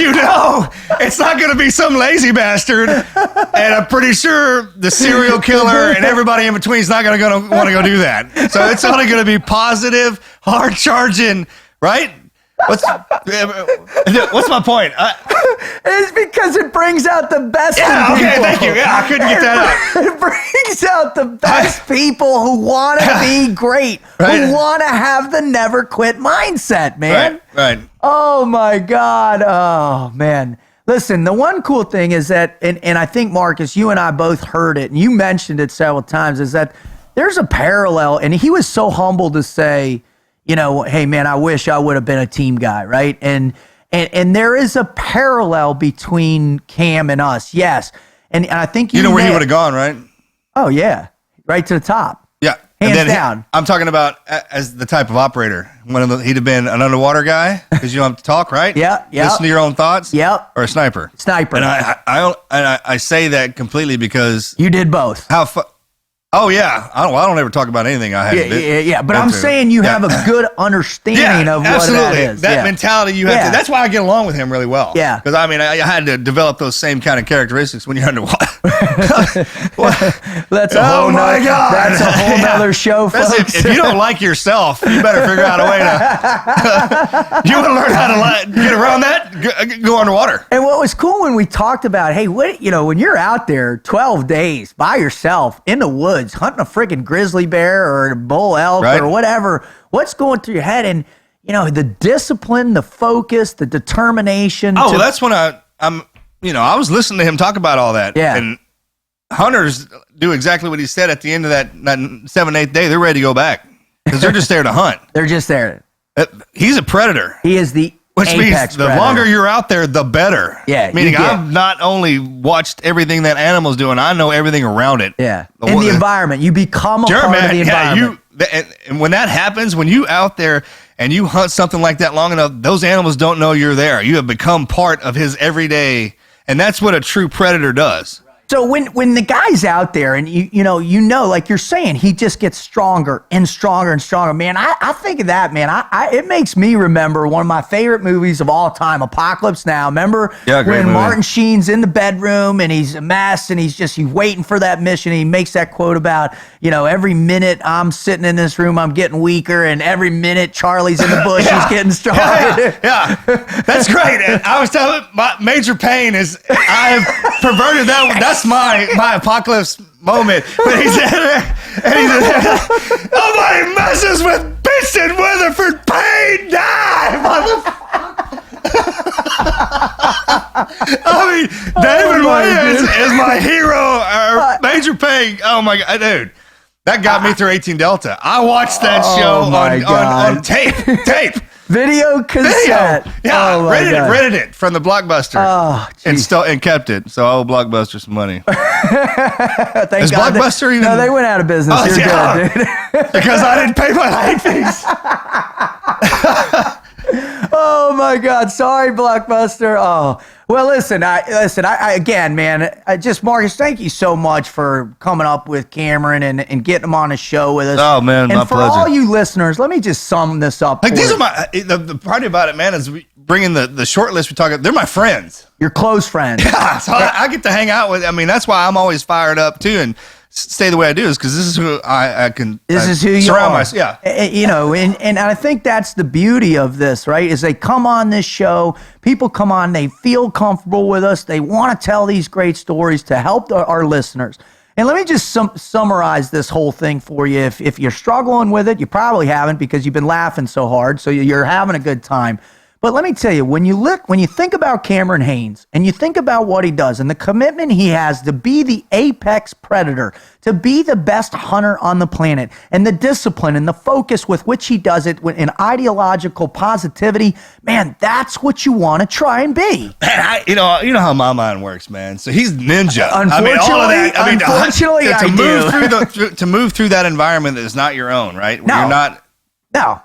Speaker 1: it's not going to be some lazy bastard. And I'm pretty sure the serial killer and everybody in between is not going to want to go do that. So it's only going to be positive, hard charging, right? What's my point?
Speaker 2: It's because it brings out the best in
Speaker 1: Yeah,
Speaker 2: people.
Speaker 1: okay, thank you. Yeah, I couldn't get that out.
Speaker 2: It brings out the best people who want to be great,
Speaker 1: Right.
Speaker 2: who want to have the never quit mindset, man.
Speaker 1: Right.
Speaker 2: Oh my God. Oh man. Listen, the one cool thing is that, and I think, Marcus, you and I both heard it, and you mentioned it several times, is that there's a parallel, and he was so humble to say, hey man, I wish I would have been a team guy, right? And there is a parallel between Cam and us, yes. And I think
Speaker 1: You know where he would have gone, right?
Speaker 2: Oh yeah, right to the top.
Speaker 1: Yeah.
Speaker 2: Hands down.
Speaker 1: I'm talking about as the type of operator. He'd have been an underwater guy because you don't have to talk, right?
Speaker 2: Yeah.
Speaker 1: Listen to your own thoughts.
Speaker 2: Yep.
Speaker 1: Or a sniper.
Speaker 2: Sniper.
Speaker 1: And I say that completely because
Speaker 2: You did both.
Speaker 1: Oh yeah. I don't ever talk about anything I had.
Speaker 2: Yeah. But I'm saying you have a good understanding of what
Speaker 1: absolutely.
Speaker 2: that is.
Speaker 1: That mentality you have to. That's why I get along with him really well.
Speaker 2: Yeah.
Speaker 1: Because I had to develop those same kind of characteristics when you're underwater.
Speaker 2: That's a whole
Speaker 1: my God.
Speaker 2: That's a whole nother show, folks.
Speaker 1: If you don't like yourself, you better figure out a way to. You want to learn how to get around that? Go underwater.
Speaker 2: And what was cool when we talked about, hey, when you're out there 12 days by yourself in the woods hunting a freaking grizzly bear or a bull elk or whatever, what's going through your head? And the discipline, the focus, the determination.
Speaker 1: Oh, that's when I was listening to him talk about all that.
Speaker 2: Yeah.
Speaker 1: And hunters do exactly what he said at the end of that 7th, 8th day. They're ready to go back because they're just there to hunt.
Speaker 2: They're just there.
Speaker 1: He's a predator.
Speaker 2: He is the
Speaker 1: Which
Speaker 2: apex
Speaker 1: means the
Speaker 2: predator.
Speaker 1: longer you're out there, the better.
Speaker 2: Yeah,
Speaker 1: Meaning I've not only watched everything that animal's doing, I know everything around it.
Speaker 2: Yeah. In the environment. You become a part of the environment.
Speaker 1: And when that happens, when you out there and you hunt something like that long enough, those animals don't know you're there. You have become part of his everyday. And that's what a true predator does.
Speaker 2: So when the guy's out there and you know, like you're saying, he just gets stronger and stronger and stronger. Man, I think of that, man. It makes me remember one of my favorite movies of all time, Apocalypse Now. Remember when
Speaker 1: movie.
Speaker 2: Martin Sheen's in the bedroom and he's a mess and he's waiting for that mission. And he makes that quote about, every minute I'm sitting in this room, I'm getting weaker, and every minute Charlie's in the bush, he's getting stronger.
Speaker 1: Yeah. That's great. And I was telling my major pain is I've perverted that. That's my apocalypse moment. But he said, nobody messes with Benson Weatherford Payne. Die, motherfucker. David Williams is my hero. Major Payne. Oh my God, dude. That got me through 18 Delta. I watched that show on tape.
Speaker 2: Video cassette.
Speaker 1: Yeah, rented it from the Blockbuster. And kept it. So I owe Blockbuster some money.
Speaker 2: Thank
Speaker 1: Is
Speaker 2: God
Speaker 1: Blockbuster even?
Speaker 2: No, they went out of business. You're good, dude.
Speaker 1: Because I didn't pay my late fees.
Speaker 2: Oh my God! Sorry, Blockbuster. Oh well, listen. I again, man. Marcus, thank you so much for coming up with Cameron and getting him on the show with us.
Speaker 1: Oh man,
Speaker 2: and
Speaker 1: my
Speaker 2: for
Speaker 1: pleasure.
Speaker 2: all you listeners, let me just sum this up.
Speaker 1: Like these are the party about it, man. Is bringing the short list we talk about. They're my friends.
Speaker 2: Your close friends.
Speaker 1: Yeah, so I get to hang out with. I mean, that's why I'm always fired up too, and stay the way I do is because this is who I can.
Speaker 2: This is who you
Speaker 1: surround
Speaker 2: are.
Speaker 1: myself. Yeah,
Speaker 2: and I think that's the beauty of this, right? Is they come on this show, people come on, they feel comfortable with us, they want to tell these great stories to help our listeners. And let me just summarize this whole thing for you. If you're struggling with it, you probably haven't because you've been laughing so hard, so you're having a good time. But let me tell you, when you think about Cameron Hanes and you think about what he does and the commitment he has to be the apex predator, to be the best hunter on the planet, and the discipline and the focus with which he does it in ideological positivity, man, that's what you want to try and be.
Speaker 1: Man, you know how my mind works, man. So he's ninja. To move through that environment that is not your own, right?
Speaker 2: No.
Speaker 1: You're not.
Speaker 2: No.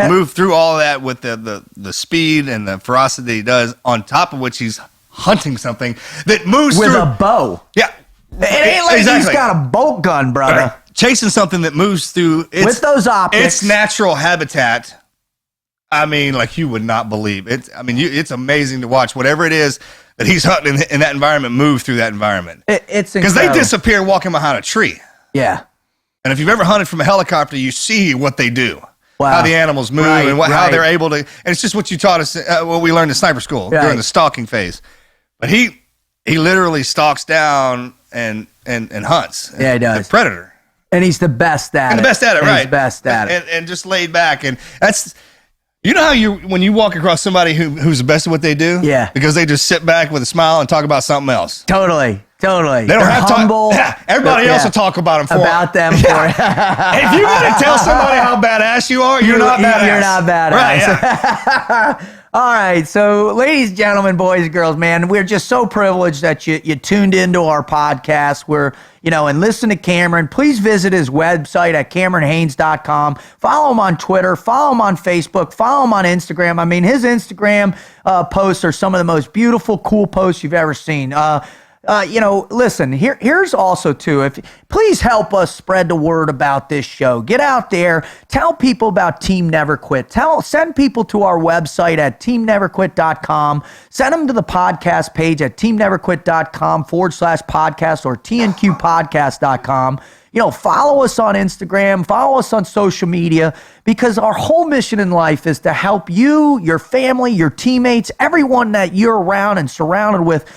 Speaker 1: Move through all of that with the speed and the ferocity he does, on top of which he's hunting something that moves
Speaker 2: with
Speaker 1: through
Speaker 2: a bow.
Speaker 1: Yeah.
Speaker 2: It ain't like he's got a bolt gun, brother.
Speaker 1: Right. Chasing something that moves through
Speaker 2: with those optics.
Speaker 1: Its natural habitat. I mean, like you would not believe it. I mean, it's amazing to watch whatever it is that he's hunting in that environment move through that environment.
Speaker 2: It's
Speaker 1: because they disappear walking behind a tree.
Speaker 2: Yeah.
Speaker 1: And if you've ever hunted from a helicopter, you see what they do. Wow. How the animals move and how they're able to. And it's just what you taught us, what we learned in sniper school during the stalking phase. But he literally stalks down and hunts.
Speaker 2: Yeah, he does.
Speaker 1: The predator.
Speaker 2: And he's the best at it.
Speaker 1: And the best at it, right.
Speaker 2: He's the best at it.
Speaker 1: And just laid back. And that's, you know how when you walk across somebody who's the best at what they do?
Speaker 2: Yeah.
Speaker 1: Because they just sit back with a smile and talk about something else.
Speaker 2: Totally.
Speaker 1: They don't have
Speaker 2: humble.
Speaker 1: Everybody else will talk about them
Speaker 2: them.
Speaker 1: If you're going to tell somebody how badass you are, you're not badass.
Speaker 2: You're not badass.
Speaker 1: Right, yeah.
Speaker 2: All right. So, ladies and gentlemen, boys and girls, man, we're just so privileged that you tuned into our podcast. And listen to Cameron. Please visit his website at CameronHaines.com. Follow him on Twitter. Follow him on Facebook. Follow him on Instagram. I mean, his Instagram posts are some of the most beautiful, cool posts you've ever seen. Listen, here's also too, please help us spread the word about this show. Get out there, tell people about Team Never Quit. Send people to our website at teamneverquit.com. Send them to the podcast page at teamneverquit.com/podcast or TNQpodcast.com. Follow us on Instagram, follow us on social media, because our whole mission in life is to help you, your family, your teammates, everyone that you're around and surrounded with,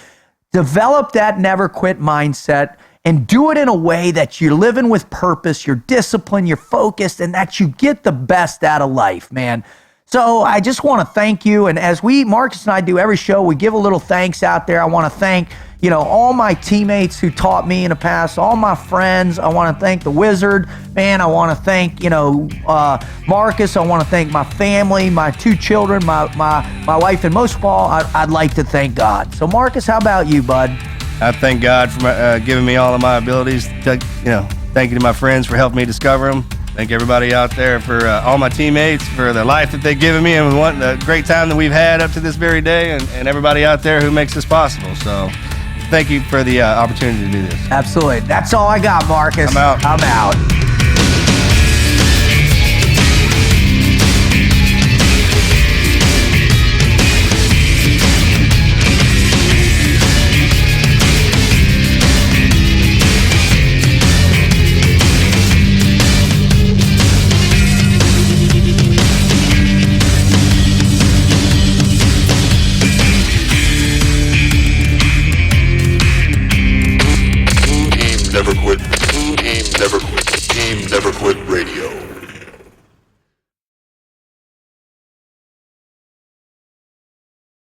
Speaker 2: develop that never quit mindset and do it in a way that you're living with purpose, you're disciplined, you're focused, and that you get the best out of life, man. So I just want to thank you. And as Marcus and I do every show, we give a little thanks out there. I want to thank, all my teammates who taught me in the past, all my friends. I want to thank the Wizard, man. I want to thank, Marcus. I want to thank my family, my 2 children, my wife, and most of all, I'd like to thank God. So Marcus, how about you, bud?
Speaker 1: I thank God for giving me all of my abilities. Thank you to my friends for helping me discover them. Thank everybody out there for all my teammates for the life that they've given me and the great time that we've had up to this very day, and everybody out there who makes this possible. So thank you for the opportunity to do this.
Speaker 2: Absolutely. That's all I got, Marcus.
Speaker 1: I'm out.
Speaker 4: Never quit. Team Never Quit. Team Never Quit Radio.